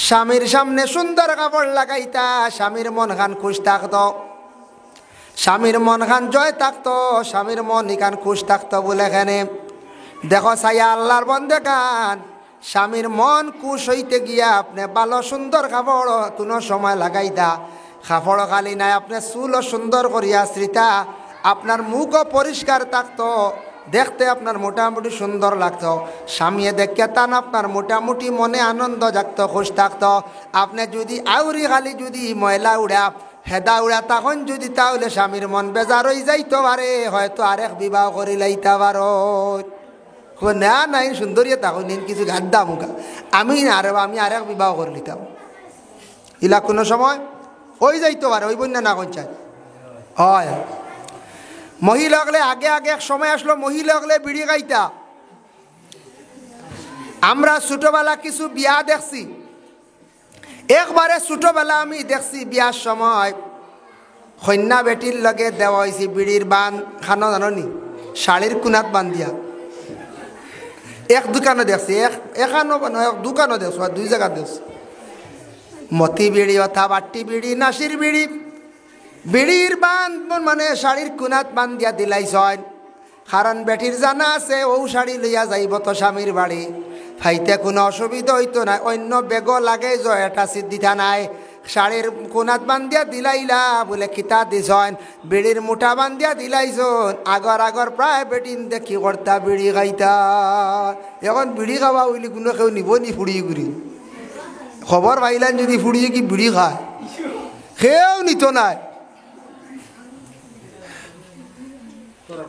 স্বামীর সামনে সুন্দর কাপড় লাগাইতা, স্বামীর মন খান খুশ থাকতো, স্বামীর মন খান জয় থাকতো, স্বামীর মন ইখান খুশ থাকতো বলে এখানে দেখো ছায়া আল্লাহর বন্দে গান। স্বামীর মন খুশ হইতে গিয়া আপনি ভালো সুন্দর কাপড় কোনো সময় লাগাইতা, কাপড় খালি নাই আপনি চুলও সুন্দর করিয়া শ্রিতা, আপনার মুখও পরিষ্কার থাকতো, দেখতে আপনার মোটামুটি সুন্দর লাগতো, স্বামী দেখে তান আপনার মোটামুটি মনে আনন্দ জাগতো, খুশ থাকতো। আপনি যদি আউরি খালি যদি ময়লা উড়া হেদা উড়া তখন যদি তাহলে স্বামীর মন বেজার হয়ে যাইতে পারে, হয়তো আরেক বিবাহ করি লাইতে পারো। না নাই সুন্দরিয়া তখন কিছু গাদ্দা মুখা আমি আরেক বিবাহ করে লিতাম, ইলা কোনো সময় ওই যাইতে পারে, ওই বন্যা না কোন চাই হয়। মহিলা হলে আগে আগে এক সময় আসলো মহিলা হলে বিড়ি গাইতা। আমরা ছোটবেলা কিছু বিয়া দেখছি, একবারে ছোটবেলা আমি দেখছি বিয়ার সময় কন্যা বেটির লগে দেওয়া হয়েছে বিড়ির বান খানো জানি শাড়ির কোনাত বান্ধিয়া। এক দোকানে দেখছি, এখানো এক দোকানও দেখছো, আর দুই জায়গা দেখছি। মতি বিড়ি অথা বাটি বিড়ি নাসির বিড়ি, বিড়ির বান মানে শাড়ির কোনাত বান দিয়া দিলাইছ, কারণ বেটির জানা আছে ও শাড়ি লইয়া যাইব তো স্বামীর বাড়ি, ফাইতে কোনো অসুবিধা হইতো না, অন্য বেগ লাগে এটা সিদ্ধিতা নাই, শাড়ির কোনাত বান্ধিয়া দিলাইলা বলে কিতা দিছন, বিড়ির মুঠা বান্ধিয়া দিলাইছন। আগর আগর প্রায় বেটিন দেখি কর্তা বিড়ি খাইতা, এখন বিড়ি খাওয়া হইলে কোনো কেউ নিব নি ফুড়ি ঘুরি, খবর পাইলেন যদি ফুড়িয়ে কি বিড়ি খায়, কেউ নিত নাই।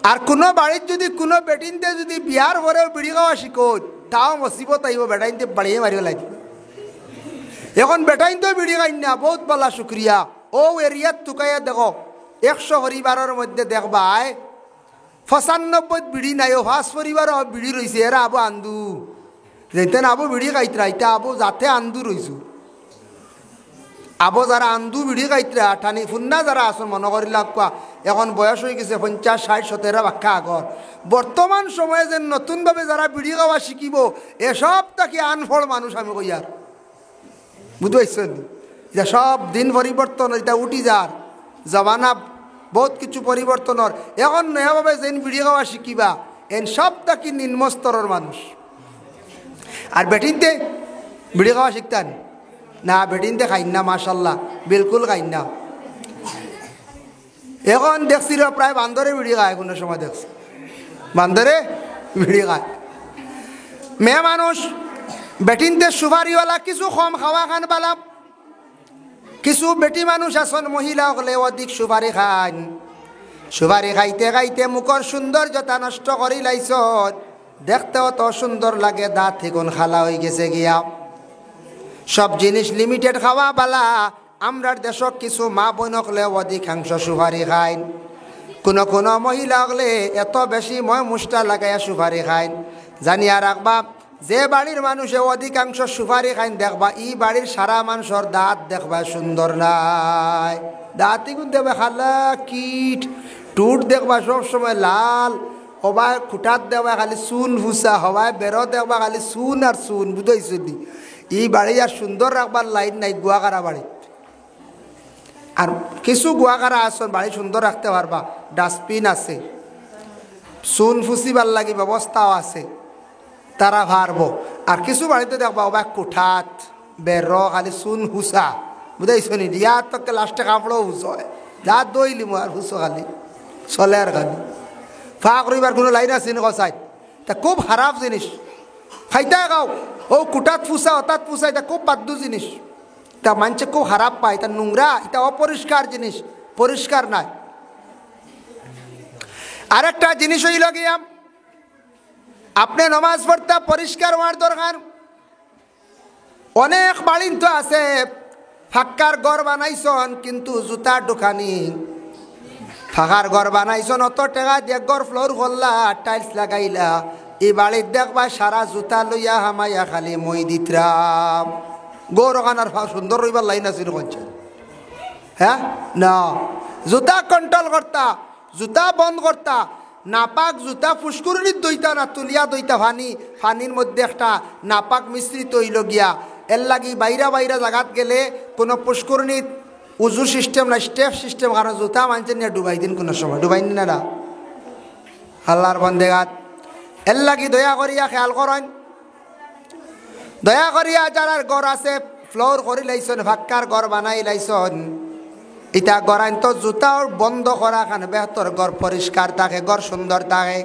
আর কোনো বাড়ির যদি কোনো বেটিনতে যদি বিয়ার পরেও বিড়ি খাওয়া শিখো, তাও মসিবত আইব, বেটাইনতে বাড়িয়ে মারিও লাগবে। এখন বেটাইন তো বিড়ি খাই না, বহুত বলা শুক্রিয়া। ও এরিয়াত তুকাইয়া দেখো 100 পরিবারের মধ্যে দেখবাই 95 বিড়ি নাই, 5 পরিবার বিড়ি রয়েছে, এরা আবু আন্দু যেতেন আবু বিড়ি খাইতরা, ইটা আবু যাতে আন্দু রইছু, আবু যারা আন্দু বিড়ি খাইতরা ঠানি ফুন্না যারা আসন মনে করিলা কোয়া এখন বয়স হয়ে গেছে 50, 60, 70 বাক্কা আগর। বর্তমান সময়ে যে নতুনভাবে যারা বিড়ি খাওয়া শিখিব এসব তাকে আনফল মানুষ আমি কই আর বুঝতে পারছেন, যে সব দিন পরিবর্তন, এটা উঠি যার জমানা বহুত কিছু পরিবর্তনের, এখন নয়াভাবে যেন বিড়ি খাওয়া শিখিবা এন সব তাকে নিম্নস্তরের মানুষ। আর বেটিনতে বিড়ি খাওয়া শিখতেন না, বেটিনতে খাইন না, মাশাল্লাহ বিলকুল খাইন না। এখন দেখছি প্রায় বান্দরে বিড়ি খায়, কোনো সময় দেখছি বান্দরে বিড়ি খায়। মেয়ে মানুষ বেটিনতে সুপারিওয়ালা কিছু কম খাওয়া খান পালাম, কিছু বেটি মানুষ আসন মহিলা হলে অধিক সুপারি খান, সুপারি খাইতে খাইতে মুখর সৌন্দর্যতা নষ্ট করি লাইছ, দেখতেও তো সুন্দর লাগে, দাঁত থেকে খালা হয়ে গেছে গিয়া। সব জিনিস লিমিটেড খাওয়া বালা। আমরা দেশক কিছু মা বোন হলে অধিকাংশ সুপারি খায়, কোনো কোনো মহিলা হলে এত বেশি ময় মুষ্টা লাগাইয়া সুপারি খায়। জানিয়া রাখবা যে বাড়ির মানুষে অধিকাংশ সুপারি খাইন দেখবা ই বাড়ির সারা মানুষের দাঁত দেখবা সুন্দর নাই, দাঁতই কিন্তু দেখবা খালা কিট টুট দেখবা সবসময় লাল, হবায় খুঁটাত দেখবা খালি চুন ফুসা, হবায় বেরো দেখবা খালি চুন আর চুন, বুঝাইছি ই বাড়ি আর সুন্দর রাখবার লাইন নাই গুয়াকারা বাড়ি। আর কিছু গুয়াকারা আসন বাড়ি সুন্দর রাখতে পারবা, ডাস্টবিন আছে, চুন ফুসিবার লাগি ব্যবস্থাও আছে, তারা ভারব। আর কিছু বাড়িতে দেখবা ওবা কুঠাত বের খালি চুন হুসা, বুঝাইছ নি, ইয়ার তোকে লাস্টে কাপড়ও হুস হয়, যা দইলি আর হুসো খালি চলে আর খালি ফা করিবার কোনো লাইন আছে নি কসাই, তা খুব খারাপ জিনিস খাইতে গাও। ও কুটাত ফুসা হঠাৎ ফুসা, এটা খুব বাদ্য জিনিস, তা মানুষে খুব খারাপ পায়, এটা নোংরা, এটা অপরিষ্কার জিনিস, পরিষ্কার নাই। আরেকটা জিনিস হইল গিয়া আপনি নমাজ পড়তে পরিষ্কার হওয়ার দরকার। অনেক বাড়ি তো আছে ফাঁকার ঘর বানাইছন কিন্তু জুতার দোকানি, ফাঁকার ঘর বানাইছন অত টাকা দিয়ে ঘর ফ্লোর করলা, টাইলস লাগাইলা, এই বাড়ির দেখবা সারা জুতা লইয়া হামাইয়া খালি মই দিতরাম, গৌর খানার সুন্দর রইবার লাইন আছে কইছে, হ্যাঁ না, জুতা কন্ট্রোল করতা, জুতা বন্ধ করতা, নাপাক জুতা ফুসকুরির দইতা না তুলিয়া দইতা, ফানির মধ্যে একটা নাপাক মিশ্রিত হইল গিয়া এর লাগি বাইরা বাইরা জায়গাত গেলে কোনো পুষ্করণীত উজু সিস্টেম না স্টেপ সিস্টেম কারণ জুতা মানছেন না ডুবাই দিন কোনো সময় ডুবাই দিন না আল্লাহর বন্দেগাত এর লাগি দয়া করিয়া খেয়াল করেন দয়া করিয়া যারার ঘর আছে ফ্লোর করে লাইছন ফাক্কার ঘর বানাই লাইছন ইটা গড়াইন তো জুতাও বন্ধ করা খান বেহতর ঘর পরিষ্কার থাকে ঘর সুন্দর থাকে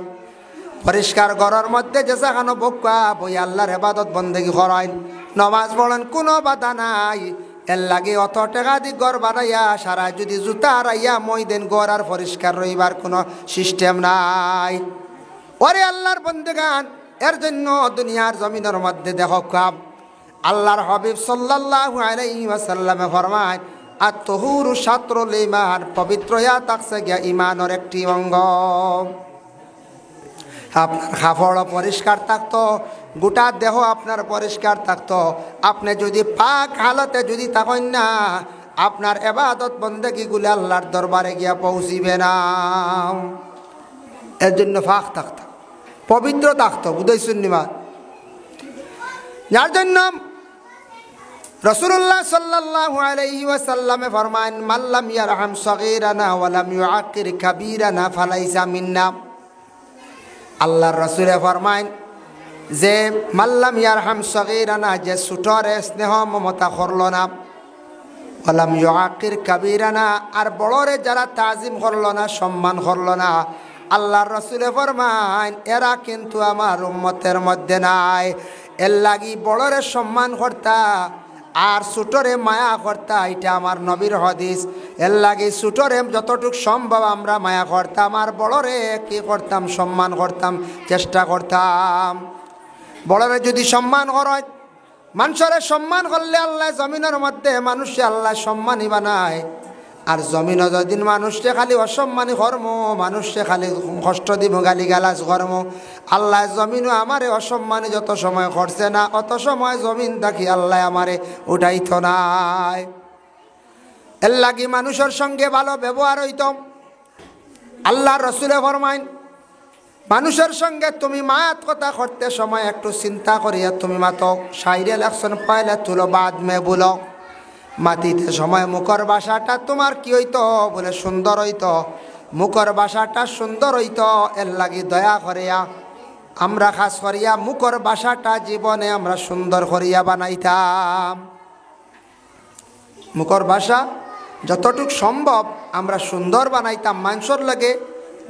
পরিষ্কার ঘরের মধ্যে যে যেখানো বকা বই আল্লাহর ইবাদত বন্দেগি করেন নমাজ পড়েন কোনো বাধা নাই এর লাগে অত টাকা দি ঘর বানাইয়া সারা যদি জুতা রাইয়া মই দেন ঘর আর পরিষ্কার রইবার কোনো সিস্টেম নাই ওরে আল্লাহর বন্দেগান এর জন্য দুনিয়ার জমিনের মধ্যে দেখো কাব আল্লাহর হাবিব সাল্লাল্লাহু আলাইহি ওয়াসাল্লামে ফরমায় আত-তাহুরু শাতরুল ঈমান পবিত্র ইয়া তাকসে গিয়া ঈমানের একটি অঙ্গ আপনার কাপড় পরিষ্কার থাকতো গোটা দেহ আপনার পরিষ্কার থাকতো আপনি যদি পাক হালতে যদি থাকেন না আপনার ইবাদত বন্দেগিগুলো আল্লাহর দরবারে গিয়া পৌঁছিবে না এর জন্য পাক থাকতো পবিত্র থাকতো বুঝাইছেন নিমা যার জন্য রাসূলুল্লাহ সাল্লাল্লাহু আলাইহি ওয়াসাল্লামে ফরমান মাল্লাম ইয়ারহাম সগীরানা ওয়া লাম ইউআক্কির কাবীরানা ফালাইসা মিন্না আল্লাহর রাসূলে ফরমান যে মাল্লাম ইয়ারহাম সগীরানা যে ছোটরে স্নেহ মমতা করল না ওয়া লাম ইউআক্কির কাবীরানা আর বড়রে যারা তাজিম করল না সম্মান করল না আল্লাহর রাসূলে ফরমান এরা কিন্তু আমার উম্মতের মধ্যে নাই এর লাগি বড়রে সম্মান করতা আর ছোটরে মায়া করতা এটা আমার নবীর হাদিস এর লাগে ছোটরে যতটুক সম্ভব আমরা মায়া করতাম আর বড়রে কি করতাম সম্মান করতাম চেষ্টা করতাম বড়রে যদি সম্মান করেন মানুষরে সম্মান করলে আল্লাহ জমিনের মধ্যে মানুষে আল্লাহ সম্মানই বানায় আর জমিন যদিন মানুষে খালি অসম্মানী কর্ম মানুষে খালি কষ্ট দিব গালি গালাজ কর্ম আল্লাহ জমিনও আমারে অসম্মানী যত সময় করছে না অত সময় জমিন থাকি আল্লাহ আমারে উঠাইত নাই এর লাগি মানুষের সঙ্গে ভালো ব্যবহার হইত আল্লাহর রাসূলে ফরমাইন মানুষের সঙ্গে তুমি মায়াত কথা করতে সময় একটু চিন্তা করিয়া তুমি মাতো শাইরে লাকশন পাইলে তুলো বাদ মে বলো মাটিতে সময় মুখর ভাষাটা তোমার কি হইতো বলে সুন্দর হইতো মুখর ভাষাটা সুন্দর হইতো এর লাগি দয়া করিয়া আমরা খাস করিয়া মুখর ভাষাটা জীবনে আমরা সুন্দর করিয়া বানাইতাম মুখর ভাষা যতটুক সম্ভব আমরা সুন্দর বানাইতাম মানুষের লাগে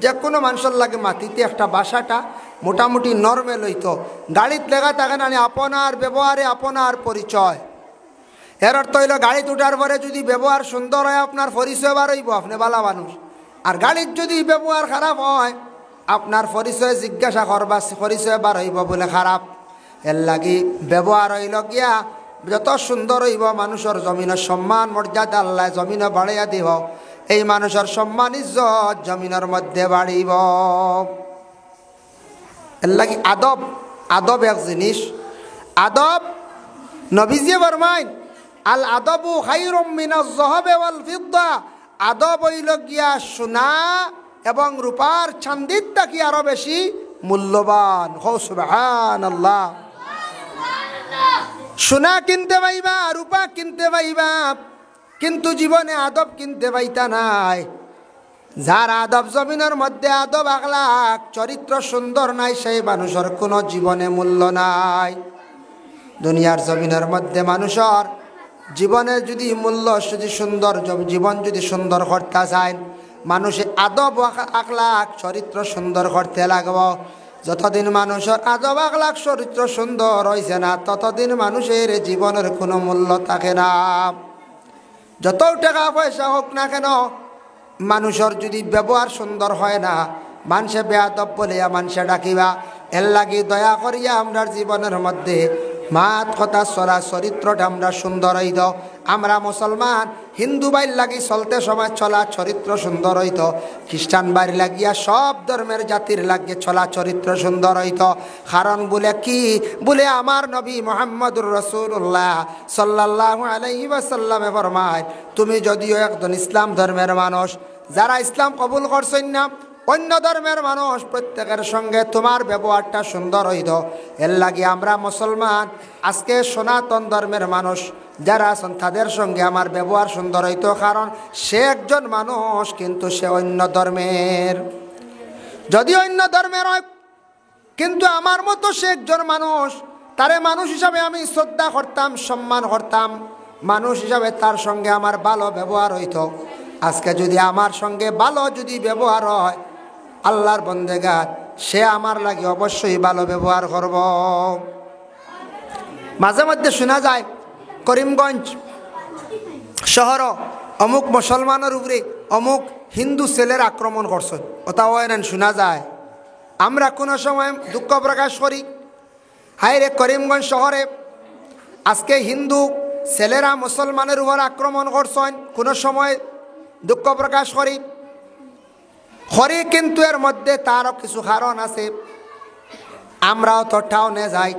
যে কোনো মানুষের লাগে মাটিতে একটা ভাষাটা মোটামুটি নর্মেল হইতো গাড়িত লেখা থাকে না আপনার ব্যবহারে আপনার পরিচয় এর অর্থ হইল গাড়ি উঠার পরে যদি ব্যবহার সুন্দর হয় আপনার পরিচয় বার হইব আপনি ভালো মানুষ আর গাড়ির যদি ব্যবহার খারাপ হয় আপনার পরিচয় জিজ্ঞাসা করবা পরিচয় বার হইব বলে খারাপ এর লাগি ব্যবহার হইল গিয়া যত সুন্দর হইব মানুষের জমিনের সম্মান মর্যাদা আল্লাহ জমিনে বাড়াইয়া দিব এই মানুষের সম্মান ইজ্জত জমিনের মধ্যে বাড়িব এর লাগি আদব আদব এক জিনিস আদব নবীজি ফরমাইন আল আদবু খায়রুম মিনাজ যাহাবি ওয়াল ফিদ্দা আদব হইল গিয়া সোনা এবং রূপার চাঁদির থাকি আরো বেশি মূল্যবান হো সুবহানাল্লাহ সোনা কিনতে পাইবা রূপা কিনতে পাইবা কিন্তু জীবনে আদব কিনতে পাইতা নাই যার আদব জমিনের মধ্যে আদব আখলাক চরিত্র সুন্দর নাই সেই মানুষের কোনো জীবনে মূল্য নাই দুনিয়ার জমিনের মধ্যে মানুষের জীবনে যদি মূল্য যদি সুন্দর জীবন যদি সুন্দর করতে চায় মানুষে আদব আখলাক চরিত্র সুন্দর করতে লাগব যতদিন মানুষের আদব আখলাক চরিত্র সুন্দর হইছে না ততদিন মানুষের জীবনের কোনো মূল্য থাকে না যত টাকা পয়সা হোক না কেন মানুষের যদি ব্যবহার সুন্দর হয় না মানুষে বেয়াদব বলিয়া মানুষে ডাকিবা এর লাগি দয়া করিয়া আমরার জীবনের মধ্যে মাত কথা চলা চরিত্রটা আমরা সুন্দর হইত আমরা মুসলমান হিন্দু বাইর লাগি চলতে সময় চলা চরিত্র সুন্দর হইত খ্রিস্টান বাইর লাগিয়া সব ধর্মের জাতির লাগিয়ে চলা চরিত্র সুন্দর হইত কারণ বলে কি বলে আমার নবী মুহাম্মদুর রাসূলুল্লাহ সাল্লাল্লাহু আলাইহি ওয়াসাল্লামে ফরমায় তুমি যদিও একজন ইসলাম ধর্মের মানুষ যারা ইসলাম কবুল করছেন না অন্য ধর্মের মানুষ প্রত্যেকের সঙ্গে তোমার ব্যবহারটা সুন্দর হইত। এর লাগে আমরা মুসলমান আজকে সনাতন ধর্মের মানুষ যারা আছেন তাদের সঙ্গে আমার ব্যবহার সুন্দর হইত, কারণ সে একজন মানুষ কিন্তু সে অন্য ধর্মের। যদি অন্য ধর্মের হয় কিন্তু আমার মতো সে একজন মানুষ, তারে মানুষ হিসাবে আমি শ্রদ্ধা করতাম, সম্মান করতাম, মানুষ হিসাবে তার সঙ্গে আমার ভালো ব্যবহার হইত। আজকে যদি আমার সঙ্গে ভালো যদি ব্যবহার হয় আল্লাহর বন্দেগার, সে আমার লাগে অবশ্যই ভালো ব্যবহার করব। মাঝে মধ্যে শোনা যায় করিমগঞ্জ শহর অমুক মুসলমানের উপরে অমুক হিন্দু ছেলের আক্রমণ করছে, ওটাও এন শোনা যায়। আমরা কোনো সময় দুঃখ প্রকাশ করি, হায় রে করিমগঞ্জ শহরে আজকে হিন্দু ছেলেরা মুসলমানের উপর আক্রমণ করছেন, কোনো সময় দুঃখ প্রকাশ করি। কিন্তু এর মধ্যে তারও কিছু কারণ আছে। আমরাও তো টাউনে যাই,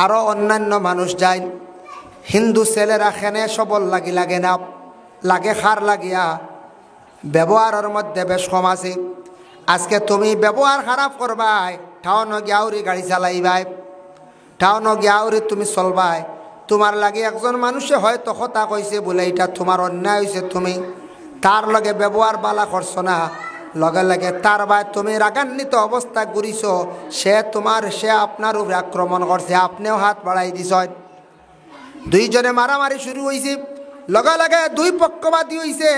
আরও অন্যান্য মানুষ যায়, হিন্দু ছেলেরা খেনে সবল লাগে না, লাগে খার লাগিয়া ব্যবহারের মধ্যে বেশ কম আছে। আজকে তুমি ব্যবহার খারাপ করবাই, টাউন গিয়াউরি গাড়ি চালাইবাই, টাউন গিয়াউরি তুমি চলবাই, তোমার লাগে একজন মানুষে হয়তো কথা কইছে বলে এটা তোমার অন্যায় হয়েছে, তুমি তার লগে ব্যবহার বালা করছো না, লগে লগে তার ভাই তুমি রাগান্বিত অবস্থা ঘুরিছ, সে আপনার উপরে আক্রমণ করছে, আপনিও হাত বাড়াই দিছ, দুইজনে মারামারি শুরু হয়েছে, লগে লগে দুই পক্ষবাদী হয়েছে,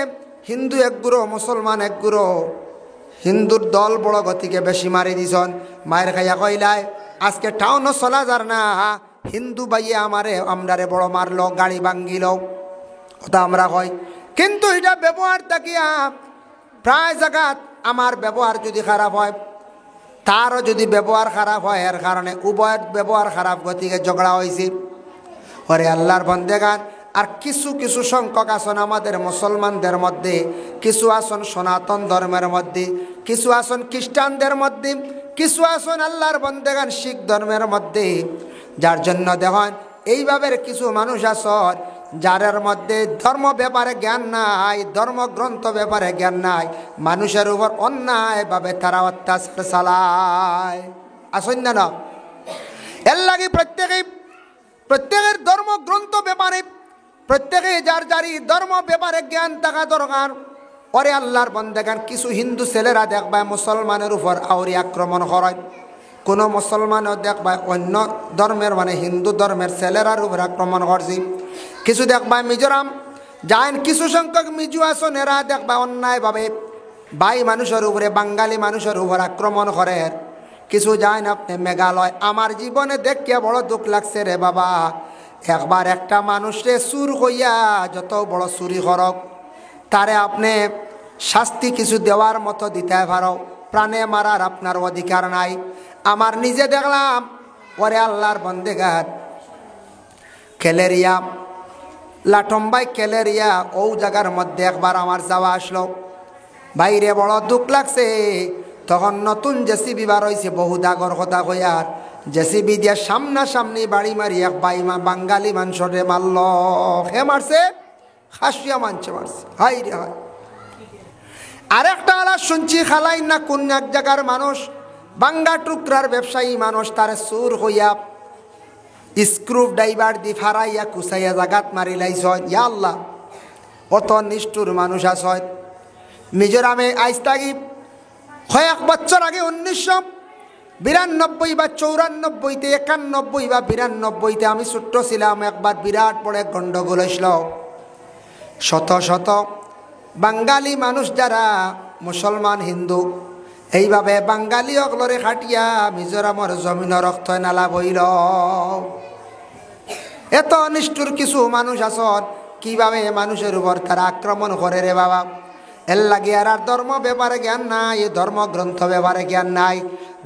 হিন্দু এক গুরো মুসলমান এক গুরো। হিন্দুর দল বড় গতিকে বেশি মারি দিছন, মায়ের খাইয়া কইলাই আজকে টাউনও চলা যার না, হিন্দু বাইয়ে আমরারে বড় মারলো, গাড়ি ভাঙ্গিল, ওটা আমরা কই। কিন্তু এটা ব্যবহার থাকিয়া প্রায় জায়গাত আমার ব্যবহার যদি খারাপ হয়, তারও যদি ব্যবহার খারাপ হয়, এর কারণে উভয়ের ব্যবহার খারাপ গতিকে ঝগড়া হয়েছে। ওরে আল্লাহর বন্দেগান, আর কিছু কিছু সংখ্যক আসন আমাদের মুসলমানদের মধ্যে, কিছু আসন সনাতন ধর্মের মধ্যে, কিছু আসন খ্রিস্টানদের মধ্যে, কিছু আসন আল্লাহর বন্দেগান শিখ ধর্মের মধ্যে। যার জন্য দেখেন এইভাবে কিছু মানুষ আসন যার মধ্যে ধর্ম ব্যাপারে জ্ঞান নাই, ধর্মগ্রন্থ ব্যাপারে জ্ঞান নাই, মানুষের উপর অন্যায়ভাবে তারা অত্যাচার চালায়। আসুন না, এর লাগে প্রত্যেকের ধর্মগ্রন্থ ব্যাপারে, প্রত্যেকে যারই ধর্ম ব্যাপারে জ্ঞান থাকা দরকার। ওরে আল্লাহর বন্দেগান, কিছু হিন্দু ছেলেরা দেখবা মুসলমানের উপর আউরি আক্রমণ করায়, কোনো মুসলমানও দেখবা অন্য ধর্মের মানে হিন্দু ধর্মের ছেলেরার উপর আক্রমণ করছি। কিছু দেখবা মিজোরাম যাইন, কিছু সংখ্যক মিজু আসন এরা দেখবা অন্যায়ভাবে বাই মানুষের উপরে, বাঙালি মানুষের উপর আক্রমণ করে। কিছু যাইন আপনি মেঘালয়, আমার জীবনে দেখিয়া বড় দুঃখ লাগছে রে বাবা। একবার একটা মানুষে চুর হইয়া যত বড় চুরি করক, তারে আপনি শাস্তি কিছু দেওয়ার মতো দিতে পারো, প্রাণে মারার আপনার অধিকার নাই। আমার নিজে দেখলাম, ওরে আল্লাহর বন্দেগার ক্যালেরিয়া, লাটম্বাই ক্যালেরিয়া, ও জায়গার মধ্যে একবার আমার যাওয়া আসলো, বাইরে বড় দুঃখ লাগছে। তখন নতুন জেসিবি বার হয়েছে, বহু দাগর কথা কইয়ার জেসিবি দিয়ে সামনাসামনি বাড়ি মারি এক বাঙালি মানুষরে মারল। হে মারছে, খাসিয়া মানছে মারছে, হাই রে হাই। আরেকটা আলাদা শুনছি খালাই না কোন এক জায়গার মানুষ, বাঙ্গা টুকরার ব্যবসায়ী মানুষ, তারে চুর হইয়া স্ক্রু ড্রাইভার দি ফারাইয়া কুচাইয়া জাগাত মারি লাইছ। ইয়া আল্লাহ, অত নিষ্ঠুর মানুষ আছে। মিজোরামে আইজ থাকি কয়েক বছর আগে 1992 বা 94তে 91 বা 92তে আমি ছোট্ট ছিলাম, একবার বিরাট বড় এক গন্ডগোল হয়েছিল। শত শত বাঙালি মানুষ যারা মুসলমান হিন্দু এইভাবে বাঙালি অগলরে খাটিয়া মিজোরামের জমিন রক্ত নালা বইল। এত নিষ্ঠুর কিছু মানুষ আসন, কিভাবে মানুষের উপর তারা আক্রমণ করে রে বাবা। এর লাগে আর ধর্ম ব্যাপারে জ্ঞান নাই, ধর্মগ্রন্থ ব্যাপারে জ্ঞান নাই।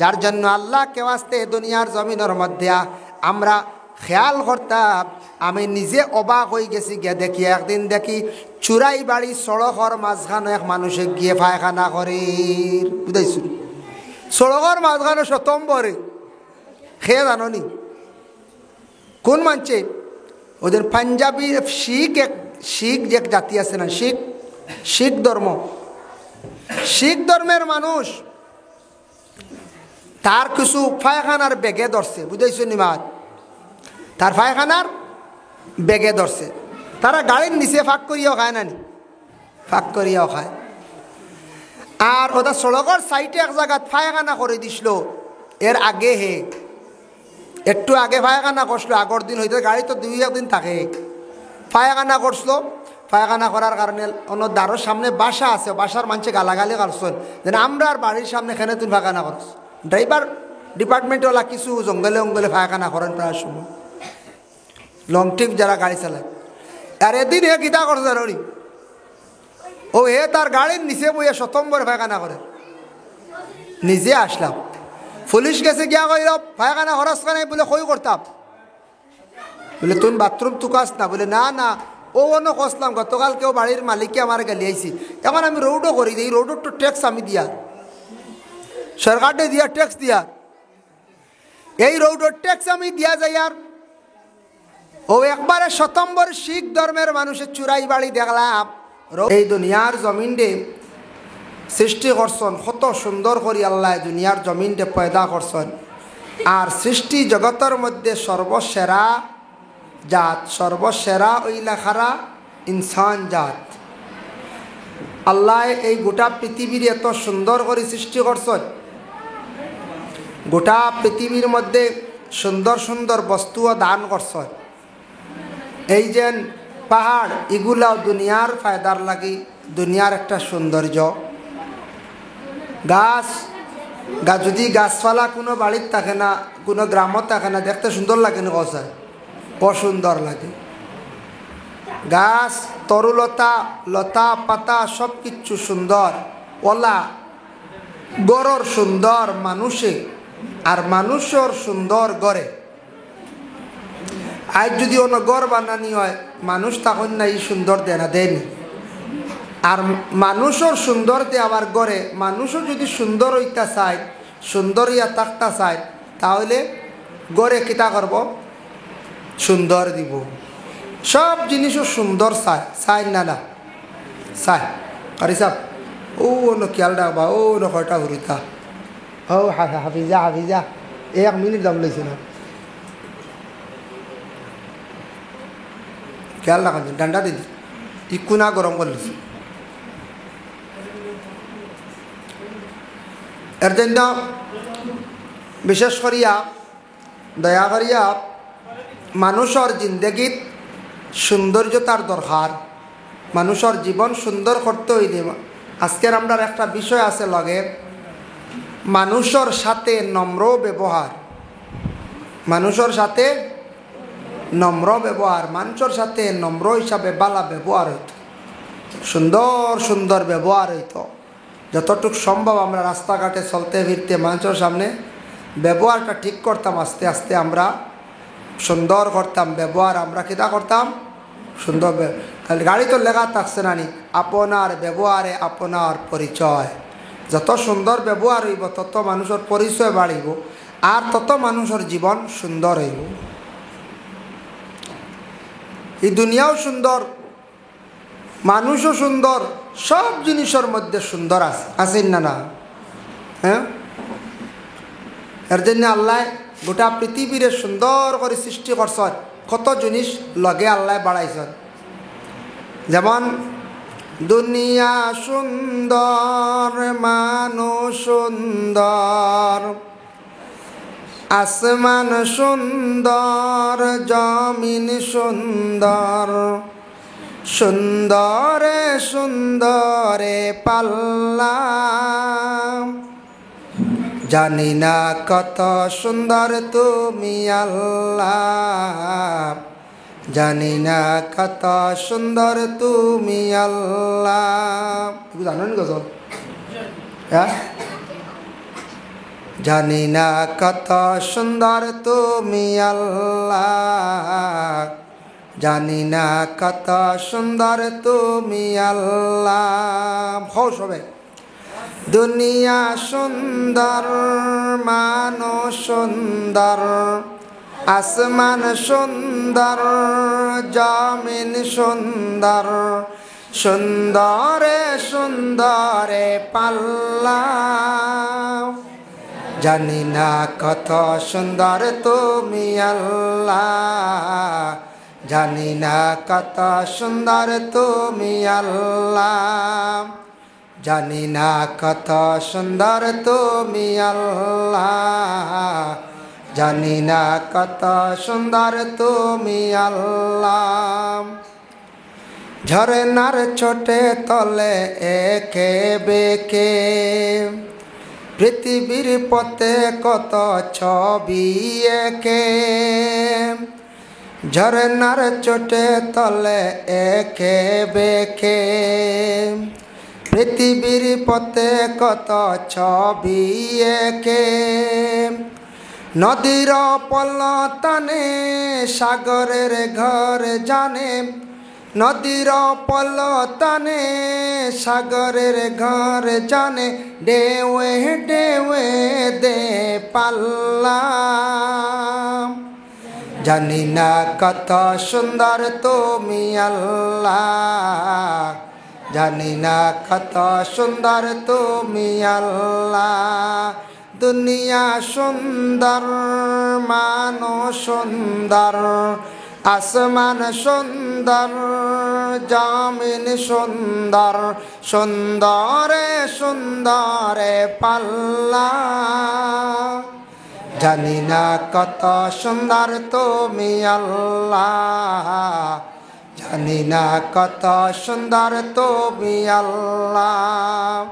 যার জন্য আল্লাহ কে আসতে দুনিয়ার জমিনের মধ্যে আমরা খেয়াল করতাম। আমি নিজে অবাক হয়ে গেছি গিয়ে দেখি, একদিন দেখি চুরাই বাড়ি সড়কর মাঝখানে এক মানুষে গিয়ে পায়খানা করে, বুঝাইছি সড়কর মাঝখানে সতম্বরে। খেয়ে জানি কোন মানছে? ওদের পাঞ্জাবি শিখ যে জাতি আছে না, শিখ ধর্ম, শিখ ধর্মের মানুষ তার কিছু পায়খানার বেগে ধরছে, বুঝাইছো নিমাত? তার পায়খানার বেগে ধরছে। তারা গাড়ির নিচে ফাঁক করিয়াও খায় না নি? ফাঁক করিয়াও খায়। আর ওটা সড়কের সাইডে এক জায়গায় পায়খানা করে দিছিল। এর আগে একটু আগে পায়খানা করছিল, আগের দিন হইতে গাড়ি তো 2-1 দিন থাকে। পায়খানা করছিল, পায়খানা করার কারণে অন্য দ্বারের সামনে বাসা আছে, বাসার মানুষে গালাগালি করছেন যেন আমরা আর বাড়ির সামনে খেনে তুমি পায়খানা করছ। ড্রাইভার ডিপার্টমেন্টওয়ালা কিছু জঙ্গলে অঙ্গলে পায়খানা করেন প্রায় সময়, লং ট্রিপ যারা গাড়ি চালায়। আর এদিন গীতা করছে ও তার গাড়ির নিচে বইয়া শতম্বর পায়খানা করে। নিজে আসলাম, পুলিশ গেছে গিয়া কইল পায়খানা খরচ করে বলে কই করতাম, বলে তুমি বাথরুম তুকাস না, বলে না না ও অন্য কষলাম গতকাল কেউ বাড়ির মালিককে আমার গালি আইছি, এখন আমি রোডও করি দিই, রোডের তো ট্যাক্স আমি দিয়া সরকারকে দিয়া ট্যাক্স দিয়া এই রোডের ট্যাক্স আমি দিয়া যাই। আর ও একবারে শতম্বর শিখ ধর্মের মানুষের চুরাই বাড়ি দেখলাম। এই দুনিয়ার জমিনডে সৃষ্টি করছেন কত সুন্দর করি আল্লাহ দুনিয়ার জমিনডে পয়দা করছেন। আর সৃষ্টি জগতের মধ্যে সর্বসেরা জাত, সর্বসেরা ওই লেখারা ইনসান জাত। আল্লাহ এই গোটা পৃথিবীর এত সুন্দর করে সৃষ্টি করছেন, গোটা পৃথিবীর মধ্যে সুন্দর সুন্দর বস্তুও দান করছেন। এই যে পাহাড়, এগুলাও দুনিয়ার ফায়দার লাগি, দুনিয়ার একটা সৌন্দর্য। গাছ যদি গাছপালা কোনো বাড়ির থাকে না, কোনো গ্রামত থাকে না, দেখতে সুন্দর লাগে না? কষায় অসুন্দর লাগে। গাছ তরুলতা, লতা পাতা সব কিছু সুন্দর, ওলা গড়র সুন্দর মানুষে, আর মানুষের সুন্দর গড়ে। আজ যদি অন্য গড় বানানি হয়, মানুষ তখন না এই সুন্দর দেয় না, দেয়নি। আর মানুষের সুন্দর দিয়ে আবার গড়ে, মানুষও যদি সুন্দর হইতা চায়, সুন্দর ইয়া থাকতা চায়, তাহলে গড়ে কিতা করব? সুন্দর দিব। সব জিনিসও সুন্দর চায়, চায় না না চায়। আরে সাহ ও অন্য খেয়াল রাখবা, ও অন্য কয়টা ঘুরিতা, ও হাফিজা হাফিজা 1 মিনিট দাম লইছে না, খেয়াল রাখা ডান্ডা দিদি ইকু না গরম করে লিছি। এর জন্য বিশেষ করিয়া দয়া করিয়া মানুষের জিন্দগিত সৌন্দর্যতার দরকার। মানুষের জীবন সুন্দর করতে হইলে আজকের আমরা একটা বিষয় আছে লগে, মানুষের সাথে নম্র ব্যবহার। মানুষের সাথে নম্র ব্যবহার, মানুষের সাথে নম্র হিসাবে বালা ব্যবহার হইত, সুন্দর সুন্দর ব্যবহার হইত। যতটুকু সম্ভব আমরা রাস্তাঘাটে চলতে ফিরতে মানুষের সামনে ব্যবহারটা ঠিক করতাম, আস্তে আস্তে আমরা সুন্দর করতাম ব্যবহার। আমরা কিতা করতাম? সুন্দর। গাড়ি তো লেখা থাকছে না নি, আপনার ব্যবহারে আপনার পরিচয়। যত সুন্দর ব্যবহার হইব তত মানুষের পরিচয় বাড়িব, আর তত মানুষের জীবন সুন্দর হইব। এই দুনিয়াও সুন্দর, মানুষও সুন্দর, সব জিনিসের মধ্যে সুন্দর আছে, আছেন না না? হ্যাঁ, এর জন্য আল্লাহ গোটা পৃথিবীর সুন্দর করে সৃষ্টি করছেন, কত জিনিস লগে আল্লাহ বাড়াইছেন। যেমন দুনিয়া সুন্দর, মানুষ সুন্দর, আসমান সুন্দর, জমিন সুন্দর, সুন্দরে সুন্দরে পাল্লা, জানি না কত সুন্দর তুমি আল্লাহ, জানি না কত সুন্দর তুমি আল্লাহ। জানো নি গজল? হ্যাঁ, জানি না কত সুন্দর তুমি আল্লাহ, জানি না কত সুন্দর তুমি আল্লাহ। হও সবে। দুনিয়া সুন্দর, মানুষ সুন্দর, আসমান সুন্দর, জমিন সুন্দর, সুন্দরে সুন্দরে পাল্লা জানি না কত সুন্দর তুমি আল্লাহ জানি না কত সুন্দর তুমি আল্লাহ জানি না কত সুন্দর তুমি আল্লাহ জানি না কত সুন্দর তুমি আল্লাহ ঝরনার ছোটে তলে একে বেকে পৃথিবীর পথে কত ছবি একে ঝরনার ছোটে তলে একে বেকে পৃথিবীর পথে কত ছবি একে নদীর পলতানে সাগরের ঘর জানে নদীর পলতানে সাগরের ঘর জানে ঢেউয়ে ঢেউয়ে দে পাল্লা জানি না কত সুন্দর তুমি আল্লাহ জানি না কত সুন্দর তুমি আল্লাহ দুনিয়া সুন্দর মানুষ সুন্দর আসমান সুন্দর জমিন সুন্দর সুন্দরে সুন্দরে পাল্লা জানি না কত সুন্দর তুমি আল্লাহ জানি না কত সুন্দর তুমি আল্লাহ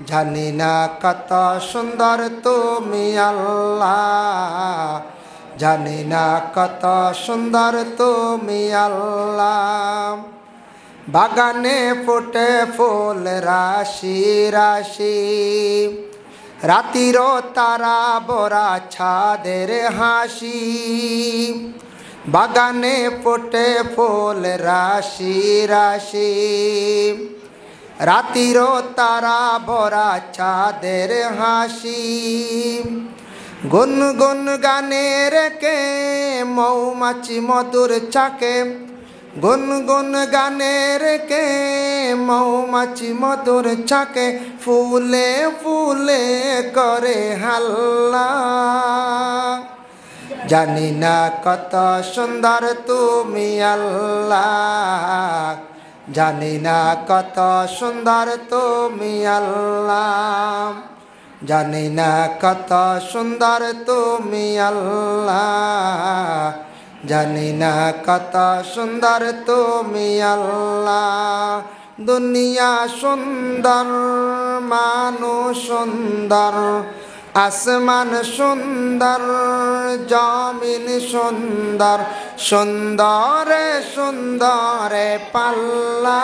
জানি না কত সুন্দর তুমি আল্লাহ জানি না কত সুন্দর তুমি আল্লাহ বাগানে ফুটে ফুল রাশি রাশি রাতিরও তারা বরা ছাদের হাসি বাগানে ফুটে ফুল রাশি রাশি রাতিরও তারা বরা ছাদের হাসি গুনগুন গানে রেখে মৌমাছি মধুর চাকে গুনগুন গানে রেখে মৌমাছি মধুর চাকে ফুলে ফুলে করে হাল্লা জানি না কত সুন্দর তুমি আল্লাহ জানি না কত সুন্দর তুমি আল্লাহ জানি না কত সুন্দর তুমি আল্লাহ জানি না কত সুন্দর তুমি আল্লাহ দুনিয়া সুন্দর মানুষ সুন্দর আসমান সুন্দর জমিন সুন্দর সুন্দরে সুন্দরে পাল্লা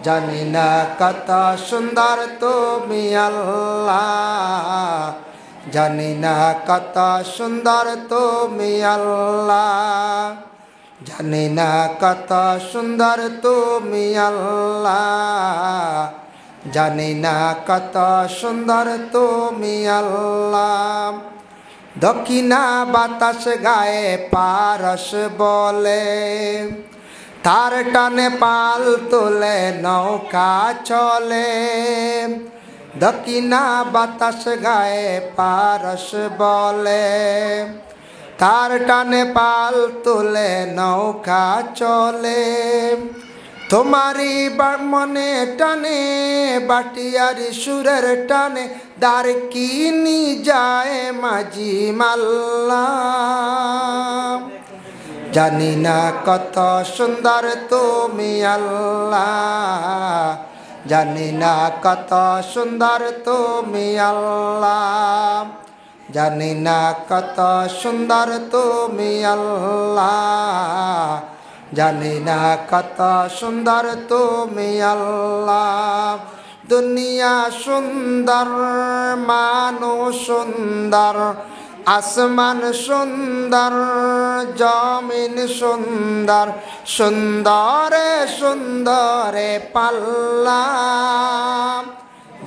জানি না কত সুন্দর তুমি আল্লাহ জানি না কত সুন্দর তুমি আল্লাহ জানি না কত সুন্দর তুমি আল্লাহ জানি না কত সুন্দর তুমি আল্লাহ দক্ষিণা বাতাস গায়ে পারস বলে তার টানে পাল তোলে নৌকা চলে দক্ষিণা বাতাস গায়ে পারস বলে তার টানে পাল তোলে নৌকা চলে তোমারি মনে টানে বাটিয়ারি সুরের টানে দার কিনি যায় মাঝি মাল্লা জানি না কত সুন্দর তুমি আল্লাহ জানি না কত সুন্দর তুমি আল্লাহ জানি না কত সুন্দর তুমি আল্লাহ জানি না কত সুন্দর তুমি আল্লাহ দুনিয়া সুন্দর মানুষ সুন্দর আসমান সুন্দর জমিন সুন্দর সুন্দরে সুন্দরে পাল্লা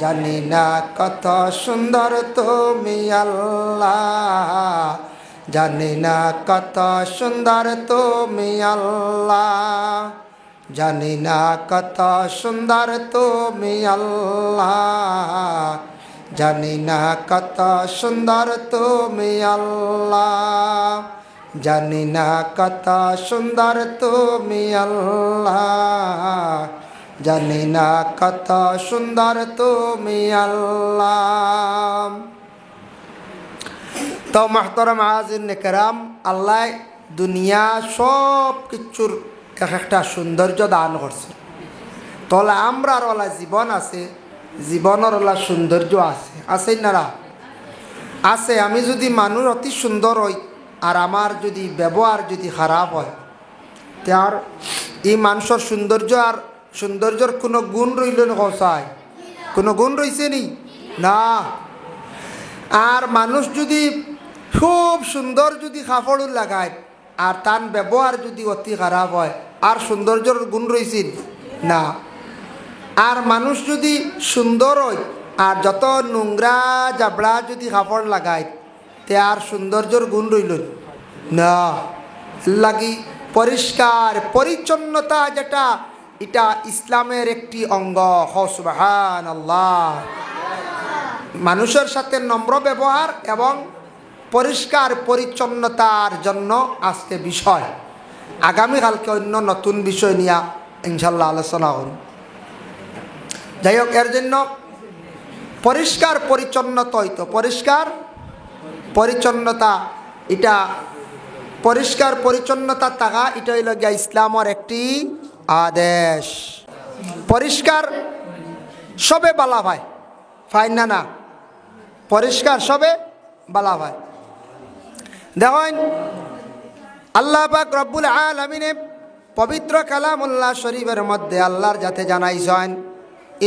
জানি না কত সুন্দর তুমি আল্লাহ জানি না কত সুন্দর তুমি আল্লাহ জানি না কত সুন্দর তুমি আল্লাহ, জানি না কত সুন্দর তুমি আল্লাহ, জানি না কত সুন্দর তুমি আল্লাহ, জানি না কত সুন্দর তুমি আল্লাহ। তো মাহতারাম হাজিরিন কেরাম, আল্লাহ দুনিয়া সব কিছুর এক একটা সৌন্দর্য দান করছে। তাহলে আমরার ওলা জীবন আছে, জীবনের ওলা সৌন্দর্য আছে, আছে না? আছে। আমি যদি মানুষ অতি সুন্দর হই আর আমার যদি ব্যবহার যদি খারাপ হয়, তার এই মানুষের সৌন্দর্য আর সৌন্দর্যর কোনো গুণ রইল না? কসায় কোনো গুণ রয়েছে নি? না। আর মানুষ যদি খুব সুন্দর যদি কাপড় লাগায় আর তার ব্যবহার যদি অতি খারাপ হয়, আর সৌন্দর্যর গুণ রয়েছে না। আর মানুষ যদি সুন্দর হয় আর যত নোংরা জাবড়া যদি কাপড় লাগায়, তে আর সৌন্দর্যর গুণ রইল না। লাগি পরিষ্কার পরিচ্ছন্নতা যেটা, এটা ইসলামের একটি অঙ্গ। সুবহানাল্লাহ। মানুষের সাথে নম্র ব্যবহার এবং পরিষ্কার পরিচ্ছন্নতার জন্য আজকে বিষয়। আগামীকালকে অন্য নতুন বিষয় নিয়ে ইনশাল্লাহ আলোচনা করুন। যাই হোক, এর জন্য পরিষ্কার পরিচ্ছন্নতা হইতো, পরিষ্কার পরিচ্ছন্নতা, এটা পরিষ্কার পরিচ্ছন্নতা থাকা, এটা হইল গিয়া ইসলামের একটি আদেশ। পরিষ্কার সবে বালা ভাই, ফাইন না? না, পরিষ্কার সবে বালা ভাই। দেখেন আল্লাহ পাক রব্বুল আলামিনে পবিত্র কালামুল্লাহ শরীফের মধ্যে আল্লাহর যাতে জানাইছেন,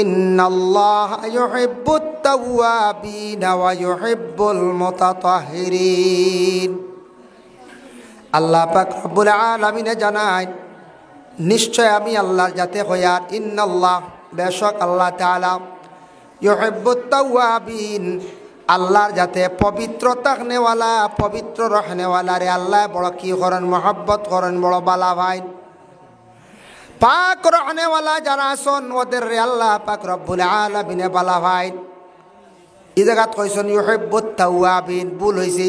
ইন্নাল্লাহা ইউহিব্বুত তাওয়াবিনা ওয়া ইউহিব্বুল মুতাতাহহিরিন। আল্লাহ পাক রব্বুল আলামিনে জানায়, নিশ্চয় আমি আল্লাহর যাতে হইয়ার, ইন্নাল্লাহ বেশক আল্লাহ তাআলা, ইউহিব্বুত তাওয়াবিন আল্লাহর যাতে পবিত্র থাকনেওয়ালা, পবিত্র রহনেওয়ালা রে আল্লাহ বড় কি করেন? মহব্বত করেন, বড় বালা ভাই। পাক রহনেওয়ালা যারা আছেন ওদের রে আল্লাহ পাক রব্বুল আলামিনে বালা ভাই। এই জায়গাত কইছেন ইউহিব্বুত তাওয়াবিন, ভুল হইছে।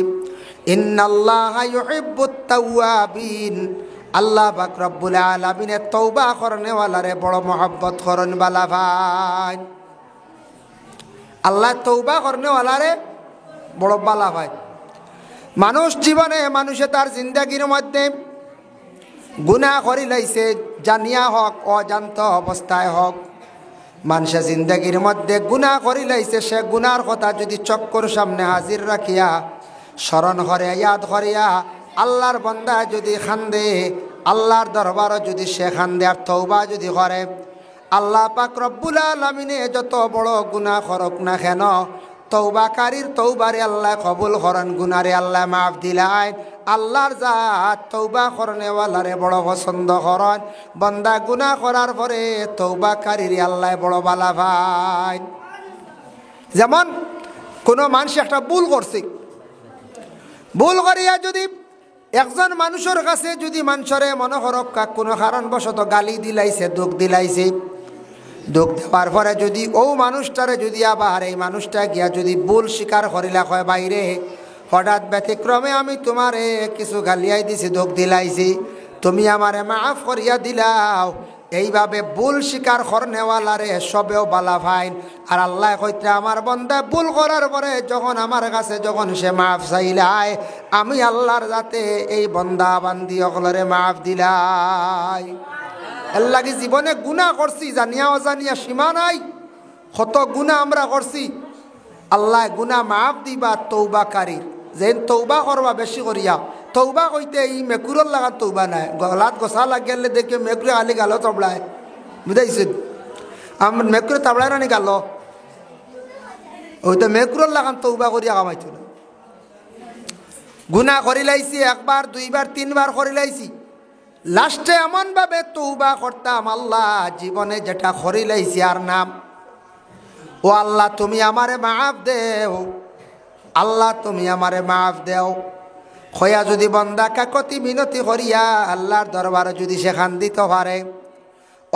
ইন্নাল্লাহা ইউহিব্বুত তাওয়াবিন, আল্লাহ পাক রব্বুল আলামিনে তওবা করনেওয়ালা রে বড় মহব্বত করেন, বালা ভাই। আল্লাহ তওবা করনেওয়ালারে বড় বালা ভাই। মানুষ জীবনে, মানুষে তার জিন্দাগির মধ্যে গুনাহ করি লাইছে, জানিয়া হোক অজান্ত অবস্থায় হোক, মানুষের জিন্দাগির মধ্যে গুনাহ করি লাইছে। সে গুনার কথা যদি চক্কর সামনে হাজির রাখিয়া স্মরণ করে, ইয়াদ করিয়া আল্লাহর বান্দা যদি খান্দে, আল্লাহর দরবারও যদি সে খান্দে আর তওবা যদি করে, আল্লাহ পাক রব্বুল আলামিনে যত বড় গুনাহ করুক না কেন, তওবাকারীর তওবারে আল্লাহ কবুল করেন, গুনারে আল্লাহ মাফ দিলায়। আল্লাহর জাত তওবা করনেওয়ালারে বড় পছন্দ করেন। বান্দা গুনাহ করার পরে তওবাকারীর আল্লাহ বড় বালা ভাই। যেমন কোনো মানুষ একটা ভুল করছে, ভুল করিয়া যদি একজন মানুষের কাছে যদি মানুষরে মনে করক কোনো কারণবশত গালি দিলাইছে, দুঃখ দিলাইছে, দুঃখ দেওয়ার পরে যদি ও মানুষটারে যদি আবার এই মানুষটা গিয়া যদি ভুল স্বীকার করিলা, হয় বাইরে হঠাৎ ব্যতিক্রমে আমি তোমারে কিছু গালিয়াই দিছি, দুঃখ দিলাইছি, তুমি আমারে মাফ করিয়া দিলাও, এইভাবে ভুল স্বীকার করনেওয়ালারে সবেও বালা ফাইন। আর আল্লাহ কইতে আমার বান্দা ভুল করার পরে যখন আমার কাছে যখন সে মাফ চাইলায়, আমি আল্লাহর যাতে এই বান্দা বান্দি অকলরে মাফ দিলাই। এর লাগি জীবনে গুনাহ করছি, জানিয়া অজানিয়া সীমা নাই, কত গুনাহ আমরা করছি। আল্লাহ গুনাহ মাফ দিবা তওবাকারীর, যেন তওবা করবা বেশি করিয়া। তওবা কইতে এই মেকুরের লাগার তওবা নাই, গলাত গোসা লাগলে দেখে মেকুরে আলি গালো তবলায়, বুঝাইছেন? আমার মেকুরে তাবলায় নানি গাল, ওই তো মেকুরের লাগান তওবা করিয়া কামাইছো না। গুনাহ করি লাইছি, একবার দুইবার তিনবার করি লাইছি, লাস্টে এমনভাবে তওবা করতাম, আল্লাহ জীবনে যেটা করি লাইছি আর নাম, ও আল্লাহ তুমি আমারে মাফ দেও, আল্লাহ তুমি আমারে মাফ দেও। খয়া যদি বন্দা কাকতি মিনতি করিয়া আল্লাহর দরবারে যদি সেখান দিতে পারে,